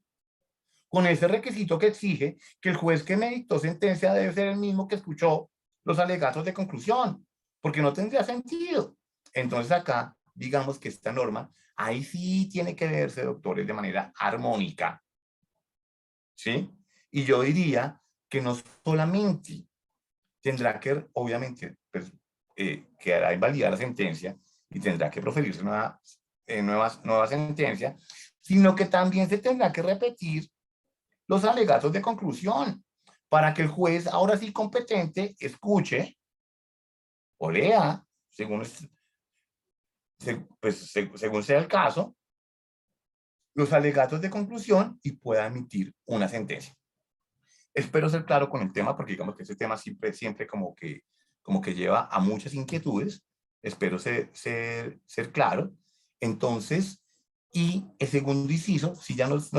con ese requisito que exige que el juez que me dictó sentencia debe ser el mismo que escuchó los alegatos de conclusión, porque no tendría sentido. Entonces acá, digamos que esta norma, ahí sí tiene que verse, doctores, de manera armónica, ¿sí? Y yo diría que no solamente tendrá que, obviamente, pues, quedará invalidada la sentencia y tendrá que proferirse nueva sentencia, sino que también se tendrá que repetir los alegatos de conclusión para que el juez, ahora sí competente, escuche o lea, según sea el caso, los alegatos de conclusión y pueda emitir una sentencia. Espero ser claro con el tema, porque digamos que ese tema siempre como que lleva a muchas inquietudes. Espero ser claro. Entonces, y el segundo inciso, si ya nos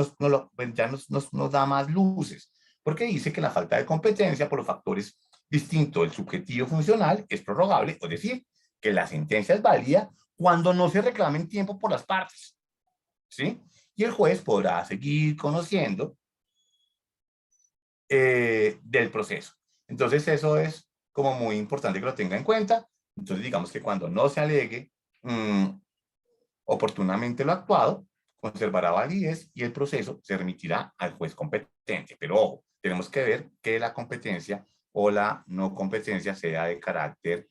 da más luces, porque dice que la falta de competencia por los factores distintos del subjetivo funcional es prorrogable, es decir, que la sentencia es válida cuando no se reclame en tiempo por las partes, ¿sí? Y el juez podrá seguir conociendo del proceso. Entonces eso es como muy importante que lo tenga en cuenta. Entonces digamos que cuando no se alegue oportunamente lo actuado, conservará validez y el proceso se remitirá al juez competente. Pero ojo, tenemos que ver que la competencia o la no competencia sea de carácter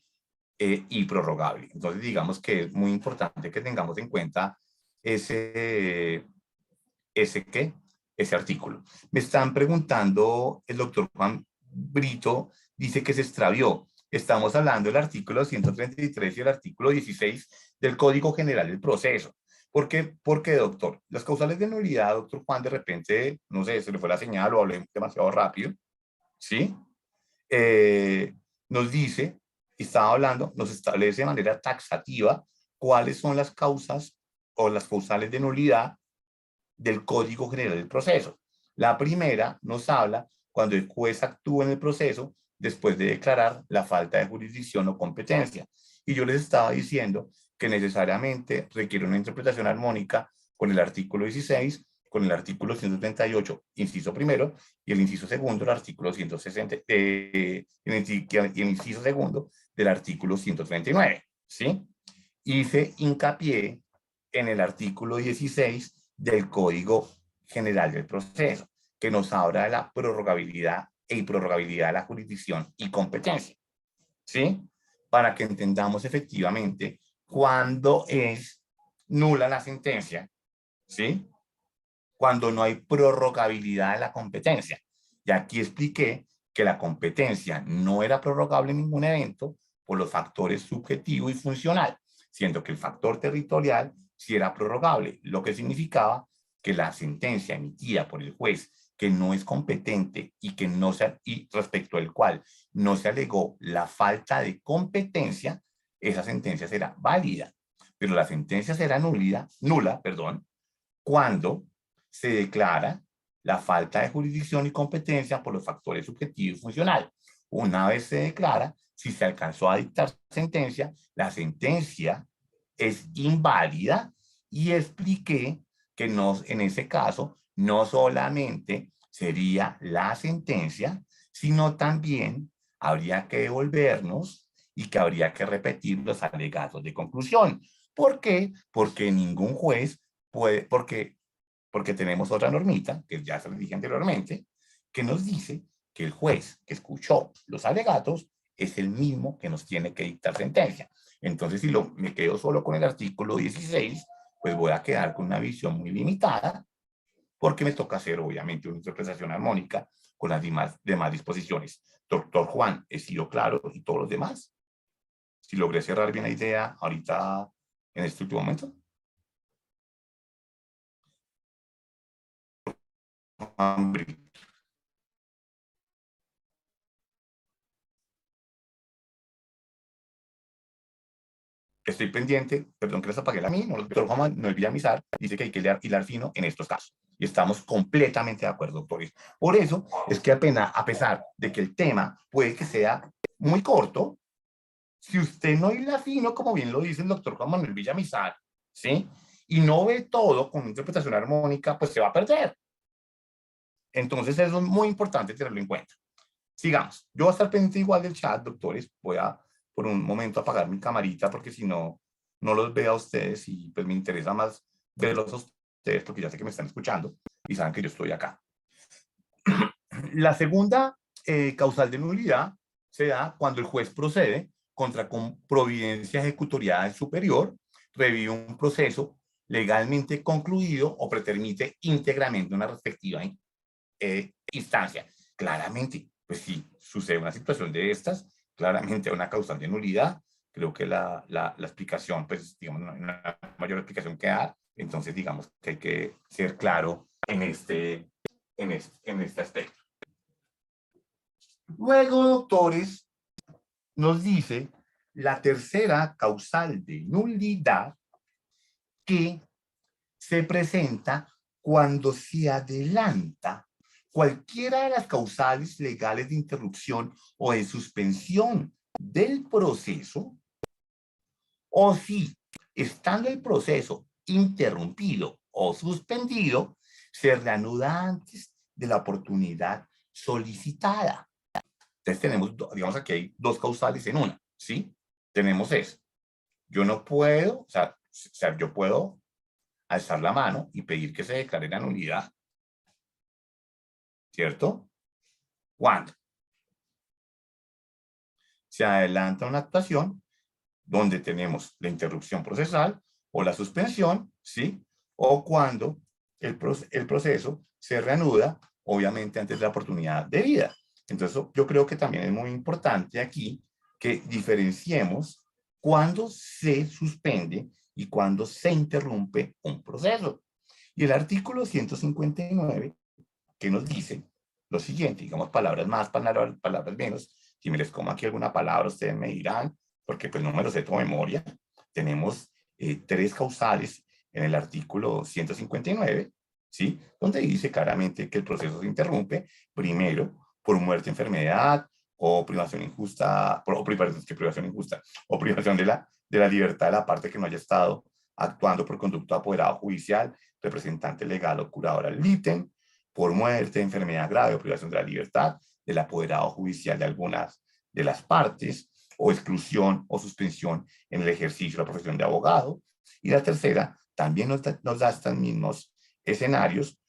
improrrogable. Entonces digamos que es muy importante que tengamos en cuenta ese artículo. Me están preguntando, el doctor Juan Brito dice que se extravió. Estamos hablando del artículo 133 y el artículo 16 del Código General del Proceso. ¿Por qué, doctor? Las causales de nulidad, doctor Juan, de repente, no sé, se le fue la señal o hablé demasiado rápido, ¿sí? Nos dice, estaba hablando, nos establece de manera taxativa cuáles son las causas o las causales de nulidad del Código General del Proceso. La primera nos habla cuando el juez actúa en el proceso después de declarar la falta de jurisdicción o competencia. Y yo les estaba diciendo que necesariamente requiere una interpretación armónica con el artículo 16, con el artículo 138, inciso primero, y el inciso segundo, el artículo 160, y el inciso segundo del artículo 139, ¿sí? Hice hincapié en el artículo 16 del Código General del Proceso, que nos habla de la prorrogabilidad e improrrogabilidad de la jurisdicción y competencia, ¿sí? Para que entendamos efectivamente cuándo es nula la sentencia, ¿sí? Cuando no hay prorrogabilidad de la competencia. Y aquí expliqué que la competencia no era prorrogable en ningún evento por los factores subjetivo y funcional, siendo que el factor territorial sí era prorrogable, lo que significaba que la sentencia emitida por el juez que no es competente y respecto al cual no se alegó la falta de competencia, esa sentencia será válida. Pero la sentencia será nula, cuando se declara la falta de jurisdicción y competencia por los factores subjetivo y funcional. Una vez se declara, si se alcanzó a dictar sentencia, la sentencia es inválida y expliqué que en ese caso no solamente sería la sentencia, sino también habría que devolvernos y que habría que repetir los alegatos de conclusión. ¿Por qué? Porque ningún juez puede, porque tenemos otra normita, que ya se les dije anteriormente, que nos dice que el juez que escuchó los alegatos es el mismo que nos tiene que dictar sentencia. Entonces, si me quedo solo con el artículo 16, pues voy a quedar con una visión muy limitada, porque me toca hacer, obviamente, una interpretación armónica con las demás disposiciones. Doctor Juan, ¿he sido claro y todos los demás? Si logré cerrar bien la idea ahorita en este último momento. Juan Brito. Estoy pendiente, perdón que les apagué la mía, doctor Juan Manuel Villamizar dice que hay que hilar fino en estos casos. Y estamos completamente de acuerdo, doctores. Por eso es que a pesar de que el tema puede que sea muy corto, si usted no hila fino, como bien lo dice el doctor Juan Manuel Villamizar, ¿sí? Y no ve todo con interpretación armónica, pues se va a perder. Entonces eso es muy importante tenerlo en cuenta. Sigamos. Yo voy a estar pendiente igual del chat, doctores. Voy a por un momento apagar mi camarita porque si no, no los veo a ustedes y pues me interesa más verlos a ustedes porque ya sé que me están escuchando y saben que yo estoy acá. La segunda causal de nulidad se da cuando el juez procede contra con providencia ejecutorial superior, revive un proceso legalmente concluido o pretermite íntegramente una respectiva instancia. Claramente, pues si sucede una situación de estas, claramente una causal de nulidad. Creo que la explicación, pues digamos, no hay una mayor explicación que dar. Entonces, digamos que hay que ser claro en este aspecto. Luego, doctores, nos dice la tercera causal de nulidad que se presenta cuando se adelanta cualquiera de las causales legales de interrupción o de suspensión del proceso, o si, estando el proceso interrumpido o suspendido, se reanuda antes de la oportunidad solicitada. Entonces tenemos, digamos, aquí hay dos causales en una, ¿sí? Tenemos eso. Yo no puedo, o sea, yo puedo alzar la mano y pedir que se declare la nulidad, ¿cierto? ¿Cuándo? Se adelanta una actuación donde tenemos la interrupción procesal o la suspensión, ¿sí? O cuando el proceso se reanuda, obviamente antes de la oportunidad debida. Entonces, yo creo que también es muy importante aquí que diferenciemos cuándo se suspende y cuándo se interrumpe un proceso. Y el artículo 159, que nos dice lo siguiente, digamos palabras más, palabras menos, si me les como aquí alguna palabra, ustedes me dirán, porque pues no me lo sé de memoria. Tenemos tres causales en el artículo 159, ¿sí? Donde dice claramente que el proceso se interrumpe, primero, por muerte, enfermedad, o privación injusta, o privación de la libertad de la parte que no haya estado actuando por conducto apoderado judicial, representante legal o curador al litem, por muerte, enfermedad grave o privación de la libertad del apoderado judicial de algunas de las partes, o exclusión o suspensión en el ejercicio de la profesión de abogado. Y la tercera también nos da estos mismos escenarios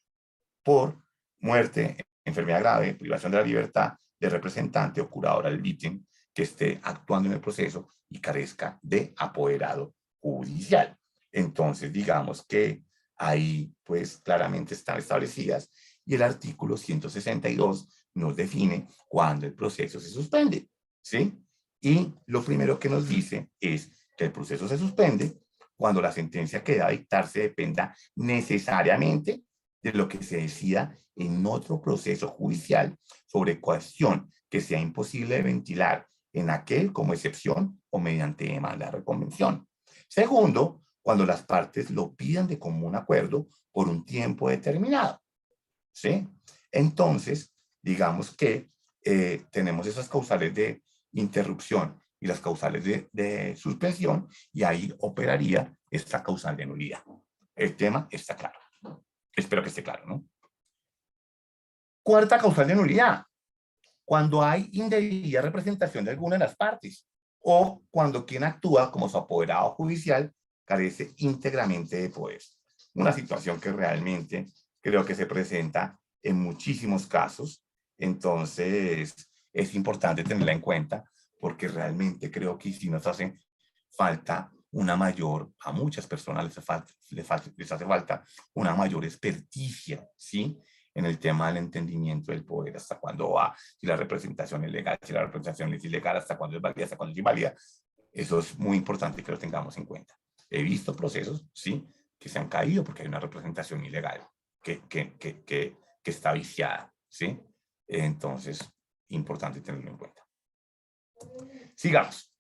por muerte, enfermedad grave, privación de la libertad del representante o curador al litem que esté actuando en el proceso y carezca de apoderado judicial. Entonces, digamos que ahí pues claramente están establecidas y el artículo 162 nos define cuándo el proceso se suspende, ¿sí? Y lo primero que nos dice es que el proceso se suspende cuando la sentencia que deba dictarse dependa necesariamente de lo que se decida en otro proceso judicial sobre cuestión que sea imposible de ventilar en aquel como excepción o mediante demanda de reconvención. Segundo, cuando las partes lo pidan de común acuerdo por un tiempo determinado, ¿sí? Entonces, digamos que tenemos esas causales de interrupción y las causales de suspensión, y ahí operaría esta causal de nulidad. El tema está claro. Espero que esté claro, ¿no? Cuarta causal de nulidad, cuando hay indebida representación de alguna de las partes o cuando quien actúa como su apoderado judicial carece íntegramente de poder. Una situación que realmente creo que se presenta en muchísimos casos. Entonces, es importante tenerla en cuenta porque realmente creo que si nos hace falta una mayor, a muchas personas les hace falta una mayor experticia, ¿sí? En el tema del entendimiento del poder, hasta cuándo va, si la representación es legal, si la representación es ilegal, hasta cuándo es válida, hasta cuándo es inválida. Eso es muy importante que lo tengamos en cuenta. He visto procesos, sí, que se han caído porque hay una representación ilegal que está viciada, ¿sí? Entonces, importante tenerlo en cuenta. Sigamos.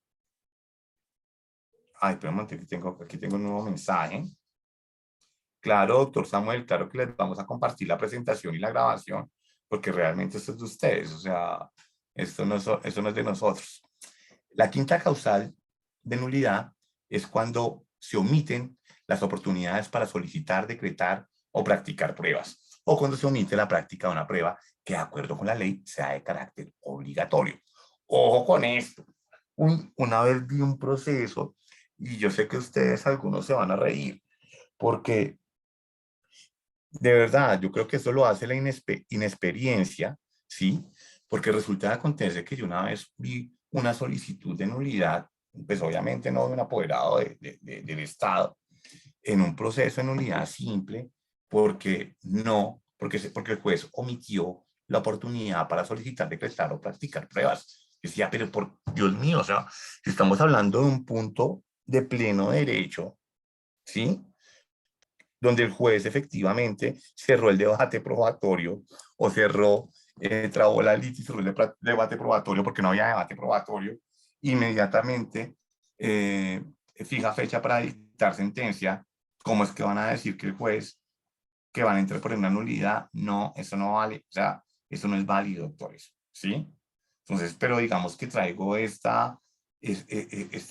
Ay, pero aquí tengo un nuevo mensaje. Claro, doctor Samuel, claro que les vamos a compartir la presentación y la grabación, porque realmente esto es de ustedes, o sea, esto no es de nosotros. La quinta causal de nulidad es cuando se omiten las oportunidades para solicitar, decretar o practicar pruebas. o cuando se omite la práctica de una prueba que de acuerdo con la ley sea de carácter obligatorio. Ojo con esto. Una vez vi un proceso y yo sé que ustedes algunos se van a reír porque de verdad yo creo que eso lo hace la inexperiencia, ¿sí? Porque resulta que acontece que yo una vez vi una solicitud de nulidad, pues obviamente no de un apoderado del Estado, en un proceso de nulidad simple, porque el juez omitió la oportunidad para solicitar, decretar o practicar pruebas. Decía, pero por Dios mío, o sea, si estamos hablando de un punto de pleno derecho, ¿sí? Donde el juez efectivamente cerró el debate probatorio o trabó la litis y cerró el debate probatorio porque no había debate probatorio, inmediatamente fija fecha para dictar sentencia. ¿Cómo es que van a decir que el juez que van a interponer una nulidad? No, eso no vale, o sea, eso no es válido, doctores, ¿sí? Entonces, pero digamos que traigo esta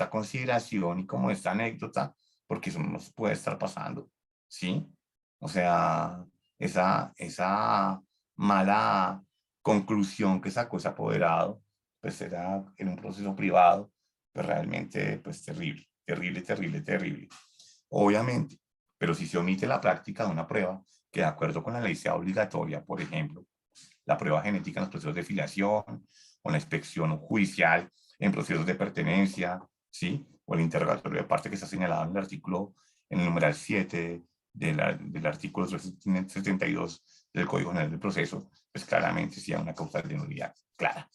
consideración y como esta anécdota, porque eso no nos puede estar pasando, ¿sí? O sea, esa mala conclusión que sacó ese apoderado, pues era en un proceso privado, pues realmente, pues terrible, terrible, terrible, terrible. Obviamente, pero si se omite la práctica de una prueba que de acuerdo con la ley sea obligatoria, por ejemplo, la prueba genética en los procesos de filiación, o la inspección judicial en procesos de pertenencia, ¿sí? O el interrogatorio de parte que está señalado en el artículo, en el numeral 7 del artículo 72 del Código General del Proceso, pues claramente sí hay una causal de nulidad clara,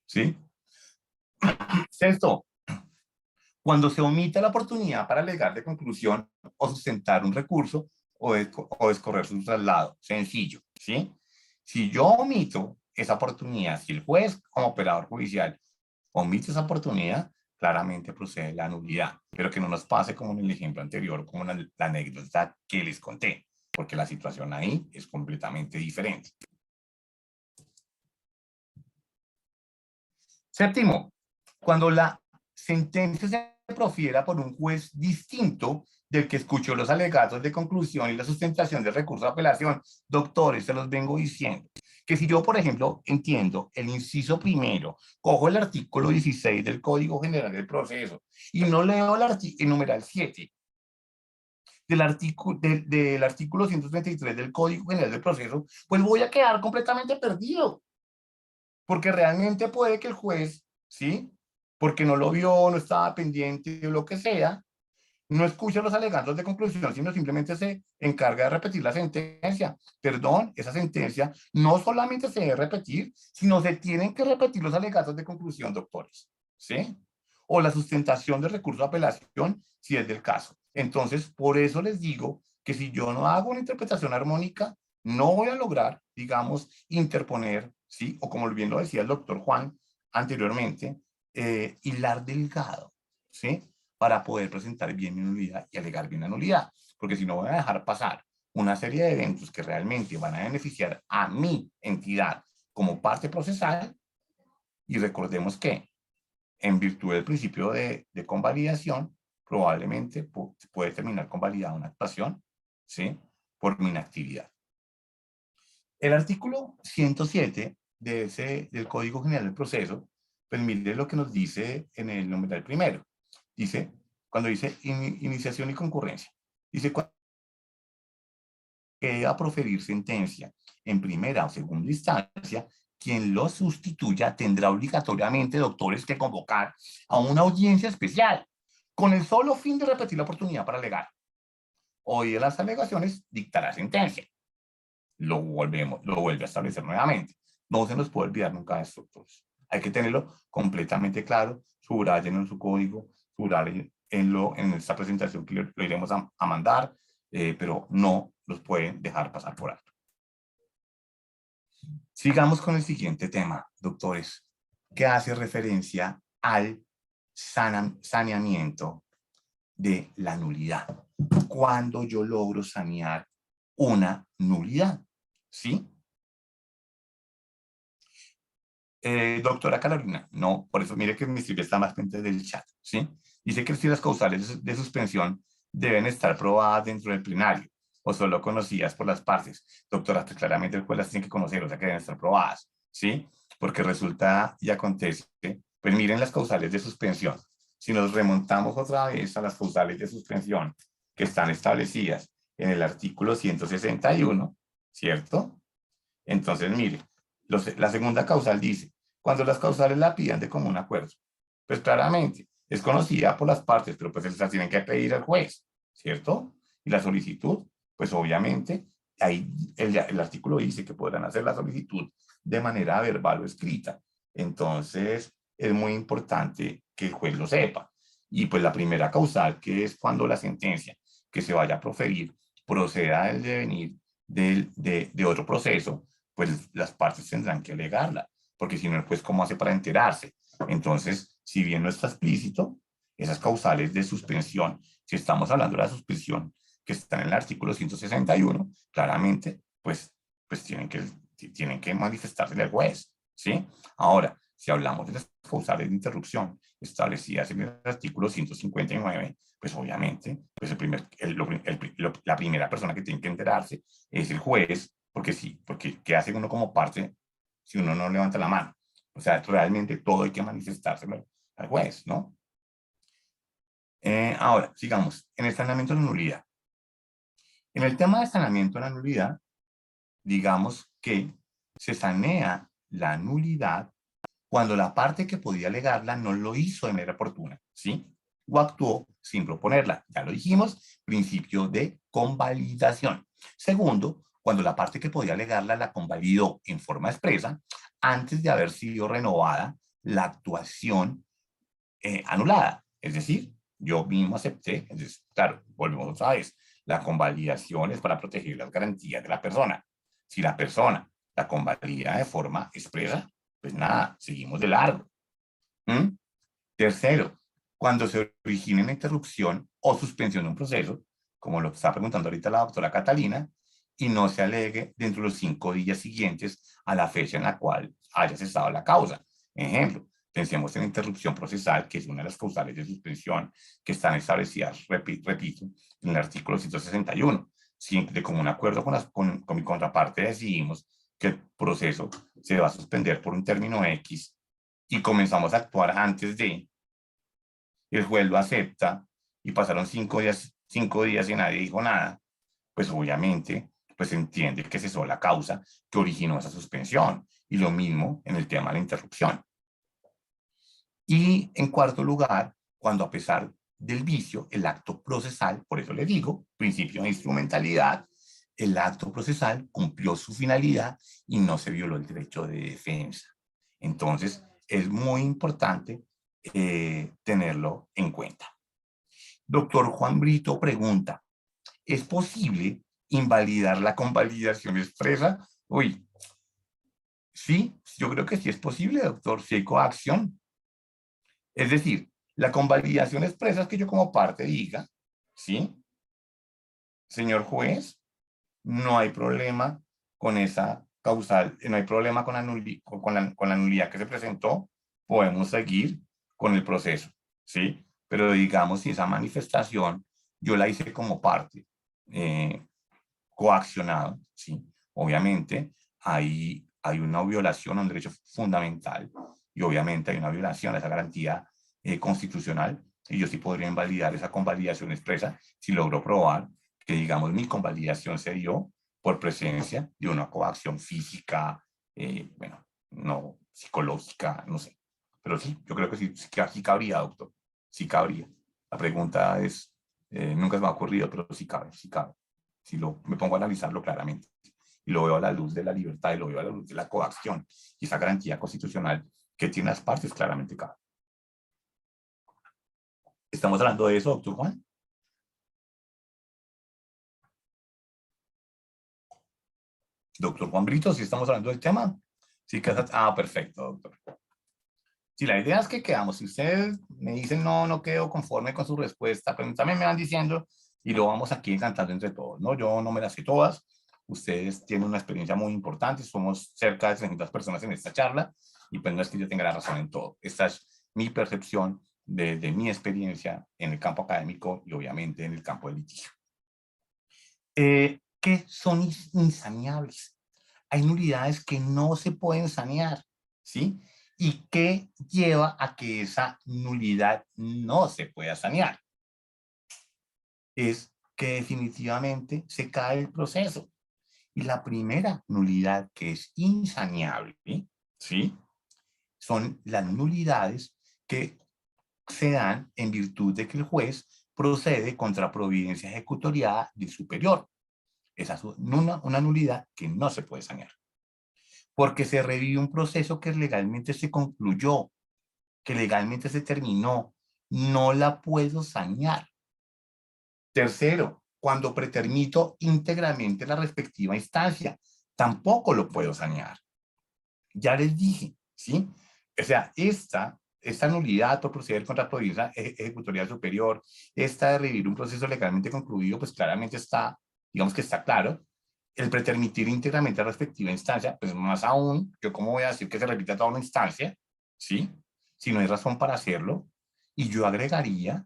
¿sí? Sexto, cuando se omite la oportunidad para alegar de conclusión o sustentar un recurso o escorrer su traslado. Sencillo, ¿sí? Si yo omito esa oportunidad, si el juez como operador judicial omite esa oportunidad, claramente procede la nulidad. Pero que no nos pase como en el ejemplo anterior, como la anécdota que les conté, porque la situación ahí es completamente diferente. Séptimo, cuando la sentencia se profiera por un juez distinto del que escuchó los alegatos de conclusión y la sustentación del recurso de apelación. Doctores, se los vengo diciendo que si yo, por ejemplo, entiendo el inciso primero, cojo el artículo 16 del Código General del Proceso y no leo el numeral 7 del artículo 133 del Código General del Proceso, pues voy a quedar completamente perdido. Porque realmente puede que el juez, ¿sí? Porque no lo vio, no estaba pendiente o lo que sea, no escucha los alegatos de conclusión, sino simplemente se encarga de repetir la sentencia. Perdón, esa sentencia no solamente se debe repetir, sino se tienen que repetir los alegatos de conclusión, doctores, ¿sí? O la sustentación del recurso de apelación, si es del caso. Entonces, por eso les digo que si yo no hago una interpretación armónica, no voy a lograr, digamos, interponer, ¿sí? O como bien lo decía el doctor Juan anteriormente, hilar delgado, ¿sí? Para poder presentar bien mi nulidad y alegar bien la nulidad. Porque si no, voy a dejar pasar una serie de eventos que realmente van a beneficiar a mi entidad como parte procesal. Y recordemos que, en virtud del principio de convalidación, probablemente puede terminar convalidada una actuación, ¿sí? Por mi inactividad. El artículo 107 del Código General del Proceso, pues mire lo que nos dice en el numeral primero. Dice, cuando dice iniciación y concurrencia, dice que deba proferir sentencia en primera o segunda instancia, quien lo sustituya tendrá obligatoriamente, doctores, que convocar a una audiencia especial con el solo fin de repetir la oportunidad para alegar. Oír las alegaciones, dictará sentencia. Lo vuelve a establecer nuevamente. No se nos puede olvidar nunca de esto, doctores. Hay que tenerlo completamente claro, subrayen en su código, subrayen en esta presentación que lo iremos a mandar, pero no los pueden dejar pasar por alto. Sigamos con el siguiente tema, doctores, que hace referencia al saneamiento de la nulidad. Cuando yo logro sanear una nulidad, ¿sí? Doctora Carolina, no, por eso mire que mi sirve está más pendiente del chat, ¿sí? Dice que si las causales de suspensión deben estar probadas dentro del plenario. o solo conocidas por las partes. Doctora, pues claramente el juez las tiene que conocer, o sea que deben estar probadas, ¿sí? Porque resulta y acontece, pues miren las causales de suspensión. Si nos remontamos otra vez a las causales de suspensión que están establecidas en el artículo 161, ¿cierto? Entonces, mire, la segunda causal dice, cuando las causales la pidan de común acuerdo, pues claramente es conocida por las partes, pero pues las tienen que pedir al juez, ¿cierto? Y la solicitud, pues obviamente, ahí el artículo dice que podrán hacer la solicitud de manera verbal o escrita. Entonces, es muy importante que el juez lo sepa. Y pues la primera causal, que es cuando la sentencia que se vaya a proferir proceda del devenir de otro proceso, pues las partes tendrán que alegarla, porque si no, el juez, ¿cómo hace para enterarse? Entonces, si bien no está explícito, esas causales de suspensión, si estamos hablando de la suspensión que está en el artículo 161, claramente, pues tienen que manifestarse al juez, ¿sí? Ahora, si hablamos de las causales de interrupción establecidas en el artículo 159, pues obviamente, pues la primera persona que tiene que enterarse es el juez, porque sí, porque ¿qué hace uno como parte si uno no levanta la mano? O sea, realmente todo hay que manifestárselo al juez, ¿no? Ahora, sigamos, en el saneamiento de la nulidad. En el tema de saneamiento de la nulidad, digamos que se sanea la nulidad cuando la parte que podía alegarla no lo hizo de manera oportuna, ¿sí? O actuó sin proponerla. Ya lo dijimos, principio de convalidación. Segundo, cuando la parte que podía alegarla la convalidó en forma expresa antes de haber sido renovada la actuación anulada. Es decir, yo mismo acepté, entonces, claro, volvemos otra vez, la convalidación es para proteger las garantías de la persona. Si la persona la convalida de forma expresa, pues nada, seguimos de largo. ¿Mm? Tercero, cuando se origine una interrupción o suspensión de un proceso, como lo está preguntando ahorita la doctora Catalina, y no se alegue dentro de los 5 días siguientes a la fecha en la cual haya cesado la causa. Ejemplo, pensemos en la interrupción procesal, que es una de las causales de suspensión que están establecidas, repito, en el artículo 161. Si de común acuerdo con mi contraparte decidimos que el proceso se va a suspender por un término X y comenzamos a actuar antes de, el juez lo acepta y pasaron 5 días y nadie dijo nada, pues obviamente pues entiende que cesó la causa que originó esa suspensión. Y lo mismo en el tema de la interrupción. Y en cuarto lugar, cuando a pesar del vicio, el acto procesal, por eso le digo, principio de instrumentalidad, el acto procesal cumplió su finalidad y no se violó el derecho de defensa. Entonces, es muy importante tenerlo en cuenta. Doctor Juan Brito pregunta, ¿es posible invalidar la convalidación expresa? Uy, sí, yo creo que sí es posible, doctor, si hay coacción. Es decir, la convalidación expresa es que yo como parte diga, ¿sí? Señor juez, no hay problema con esa causal, no hay problema con la nulidad que se presentó, podemos seguir con el proceso, ¿sí? Pero digamos, si esa manifestación yo la hice como parte coaccionado, ¿sí? Obviamente hay una violación a un derecho fundamental y obviamente hay una violación a esa garantía constitucional y yo sí podría invalidar esa convalidación expresa si logro probar que, digamos, mi convalidación se dio por presencia de una coacción física, bueno, no psicológica, no sé. Pero sí, yo creo que sí cabría, doctor. Sí cabría. La pregunta es, nunca se me ha ocurrido, pero sí cabe, sí cabe. Si me pongo a analizarlo claramente y lo veo a la luz de la libertad y lo veo a la luz de la coacción y esa garantía constitucional que tiene las partes, claramente cabe. ¿Estamos hablando de eso, doctor Juan? Doctor Juan Brito, ¿sí estamos hablando del tema? Sí, perfecto, doctor. Si la idea es que quedamos, si ustedes me dicen no quedo conforme con su respuesta, pero también me van diciendo y lo vamos aquí cantando entre todos, ¿no? Yo no me las sé todas, ustedes tienen una experiencia muy importante, somos cerca de 300 personas en esta charla y pues no es que yo tenga la razón en todo. Esta es mi percepción de mi experiencia en el campo académico y obviamente en el campo del litigio. que son insaneables. Hay nulidades que no se pueden sanear, ¿sí? ¿Y qué lleva a que esa nulidad no se pueda sanear? Es que definitivamente se cae el proceso. Y la primera nulidad que es insaneable, ¿sí? Son las nulidades que se dan en virtud de que el juez procede contra providencia ejecutoriada del superior. Esa es una nulidad que no se puede sanear. Porque se revive un proceso que legalmente se concluyó, que legalmente se terminó. No la puedo sanear. Tercero, cuando pretermito íntegramente la respectiva instancia, tampoco lo puedo sanear. Ya les dije, ¿sí? O sea, esta nulidad por proceder contra providencia ejecutoria superior, esta de revivir un proceso legalmente concluido, pues claramente está, digamos que está claro. El pretermitir íntegramente la respectiva instancia, pues más aún, yo cómo voy a decir que se repita toda una instancia, ¿sí? Si no hay razón para hacerlo. Y yo agregaría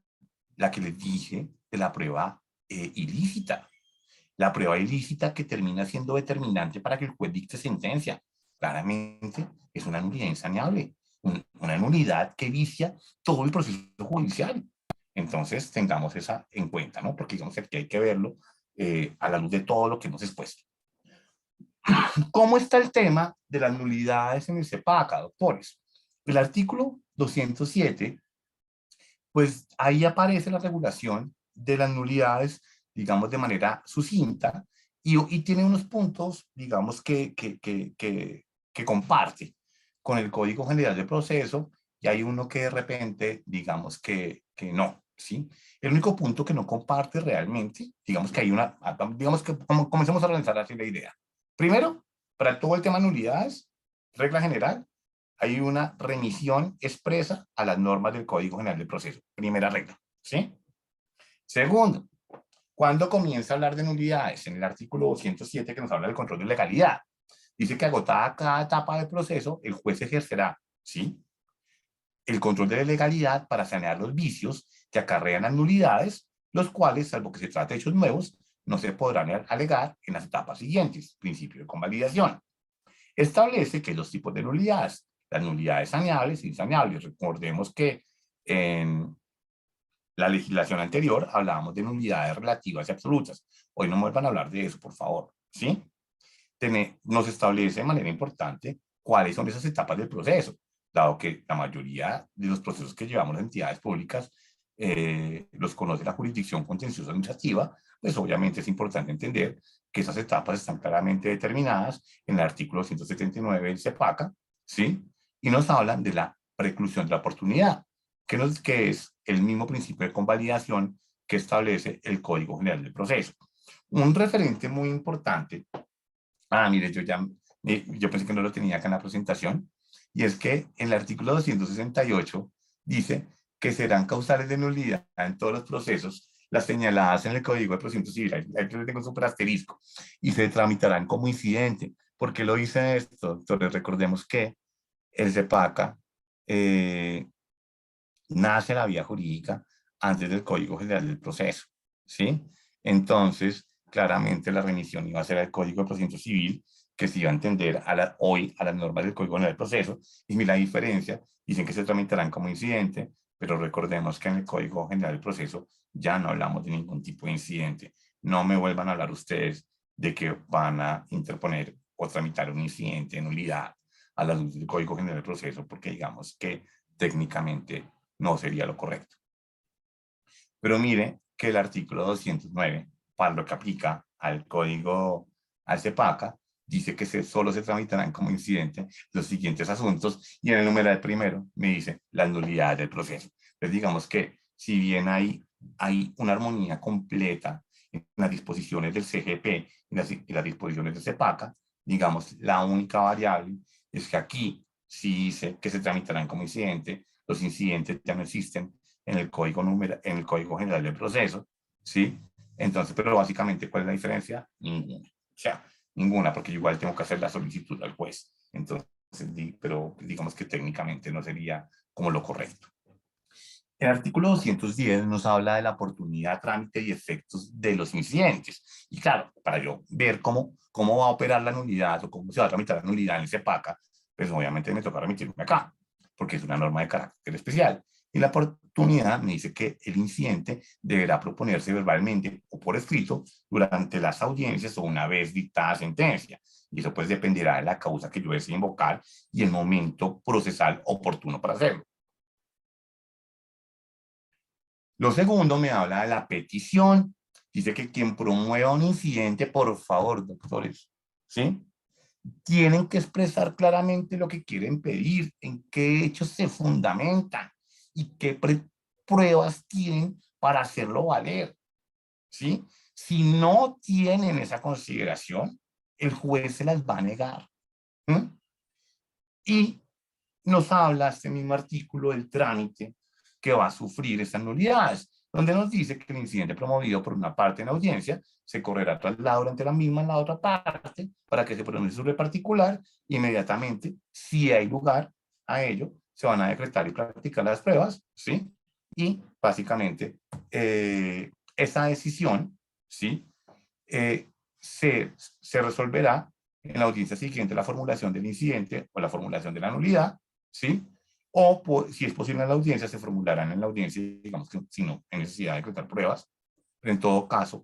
la que les dije de la prueba ilícita. La prueba ilícita que termina siendo determinante para que el juez dicte sentencia. Claramente es una nulidad insaneable, una nulidad que vicia todo el proceso judicial. Entonces tengamos esa en cuenta, ¿no? Porque digamos que hay que verlo a la luz de todo lo que hemos expuesto. ¿Cómo está el tema de las nulidades en el CEPACA, doctores? El artículo 207, pues ahí aparece la regulación de las nulidades, digamos, de manera sucinta, y tiene unos puntos, digamos, que comparte con el Código General de Proceso, y hay uno que de repente, digamos, que no, ¿sí? El único punto que no comparte realmente, digamos que hay una, digamos que comencemos a organizar así la idea. Primero, para todo el tema de nulidades, regla general, hay una remisión expresa a las normas del Código General de Proceso. Primera regla, ¿sí? Segundo, ¿cuándo comienza a hablar de nulidades? En el artículo 207 que nos habla del control de legalidad. Dice que agotada cada etapa del proceso, el juez ejercerá, ¿sí?, el control de la legalidad para sanear los vicios que acarrean las nulidades, los cuales, salvo que se trate de hechos nuevos, no se podrán alegar en las etapas siguientes. Principio de convalidación. Establece que los tipos de nulidades, las nulidades saneables e insaneables. Recordemos que en la legislación anterior hablábamos de nulidades relativas y absolutas. Hoy no me vuelvan a hablar de eso, por favor, ¿sí? Nos establece de manera importante cuáles son esas etapas del proceso, dado que la mayoría de los procesos que llevamos las entidades públicas los conoce la jurisdicción contenciosa administrativa, pues obviamente es importante entender que esas etapas están claramente determinadas en el artículo 179 del CEPACA, ¿sí? Y nos hablan de la preclusión de la oportunidad, que es el mismo principio de convalidación que establece el Código General del Proceso. Un referente muy importante, mire, yo pensé que no lo tenía acá en la presentación, y es que en el artículo 268 dice que serán causales de nulidad en todos los procesos las señaladas en el Código de Procedimiento Civil, ahí le tengo un super asterisco, y se tramitarán como incidente. ¿Por qué lo dice esto, doctores? Recordemos que el CEPACA nace la vía jurídica antes del Código General del Proceso, ¿sí? Entonces, claramente la remisión iba a ser al Código de Procedimiento Civil, que se iba a entender hoy a las normas del Código General del Proceso, y la diferencia, dicen que se tramitarán como incidente, pero recordemos que en el Código General del Proceso ya no hablamos de ningún tipo de incidente. No me vuelvan a hablar ustedes de que van a interponer o tramitar un incidente de nulidad a la luz del Código General del Proceso, porque digamos que técnicamente no sería lo correcto. Pero mire que el artículo 209, para lo que aplica al código, al CEPACA, dice que solo se tramitarán como incidente los siguientes asuntos, y en el numeral primero me dice las nulidades del proceso. Entonces digamos que si bien hay una armonía completa en las disposiciones del CGP y las disposiciones del CEPACA, digamos, la única variable es que aquí sí dice que se tramitarán como incidente, los incidentes ya no existen en el Código General del Proceso, ¿sí? Entonces, pero básicamente, ¿cuál es la diferencia? Ninguna. O sea, ninguna, porque yo igual tengo que hacer la solicitud al juez. Entonces, pero digamos que técnicamente no sería como lo correcto. El artículo 210 nos habla de la oportunidad, trámite y efectos de los incidentes. Y claro, para yo ver cómo va a operar la nulidad o cómo se va a tramitar la nulidad en CEPACA, pues obviamente me toca remitirme acá, porque es una norma de carácter especial. Y la oportunidad me dice que el incidente deberá proponerse verbalmente o por escrito durante las audiencias o una vez dictada sentencia. Y eso pues dependerá de la causa que yo desee invocar y el momento procesal oportuno para hacerlo. Lo segundo me habla de la petición. Dice que quien promueva un incidente, por favor, doctores, ¿sí? Tienen que expresar claramente lo que quieren pedir, en qué hechos se fundamentan y qué pruebas tienen para hacerlo valer, ¿sí? Si no tienen esa consideración, el juez se las va a negar. Y nos habla este mismo artículo del trámite que va a sufrir estas nulidades, donde nos dice que el incidente promovido por una parte en la audiencia se correrá traslado ante la misma en la otra parte para que se pronuncie sobre particular. Inmediatamente, si hay lugar a ello, se van a decretar y practicar las pruebas, ¿sí? Y básicamente esa decisión, ¿sí? Se resolverá en la audiencia siguiente la formulación del incidente o la formulación de la nulidad, ¿sí? O si es posible en la audiencia, se formularán en la audiencia, digamos que si no hay necesidad de decretar pruebas. Pero en todo caso,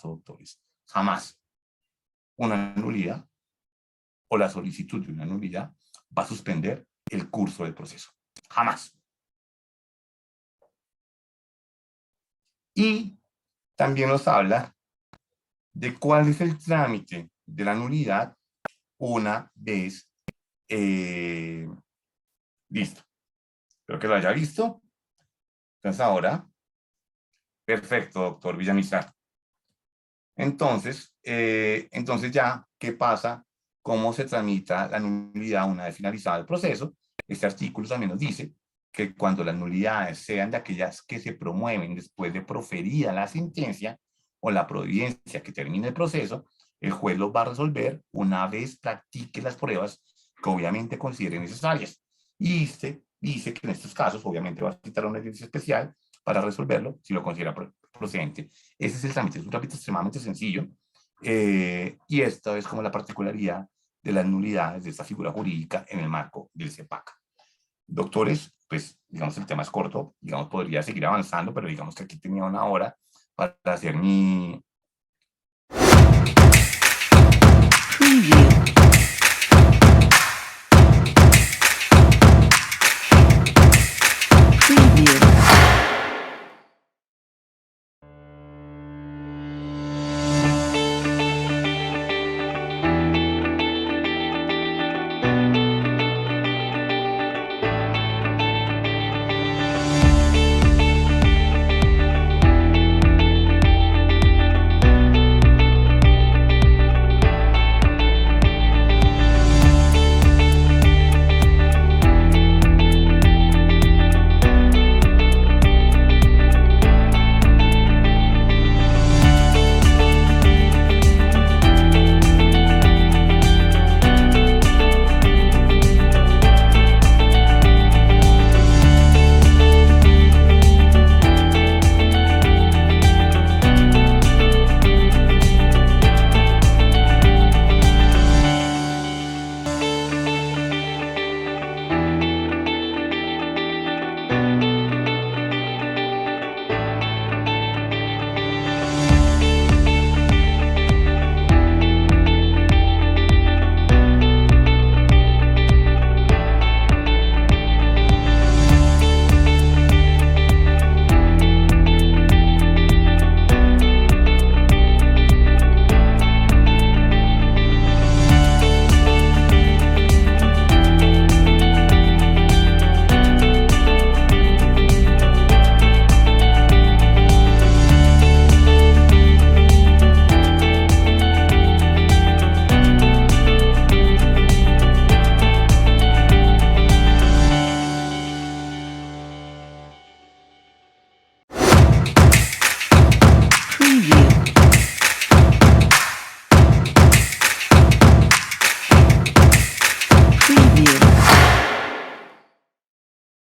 doctores, jamás una nulidad o la solicitud de una nulidad va a suspender el curso del proceso. Jamás. Y también nos habla de cuál es el trámite de la nulidad una vez listo. Espero que lo haya visto. Entonces ahora, perfecto, doctor Villamizar. Entonces ya, ¿qué pasa? ¿Cómo se tramita la nulidad una vez finalizado el proceso? Este artículo también nos dice que cuando las nulidades sean de aquellas que se promueven después de proferida la sentencia o la providencia que termine el proceso, el juez los va a resolver una vez practique las pruebas que obviamente considere necesarias. Y dice que en estos casos obviamente va a citar una audiencia especial para resolverlo si lo considera procedente. Ese es el trámite, es un trámite extremadamente sencillo y esta es como la particularidad de las nulidades de esta figura jurídica en el marco del CEPACA. Doctores, pues digamos el tema es corto, digamos podría seguir avanzando, pero digamos que aquí tenía una hora para hacer mi... Preview.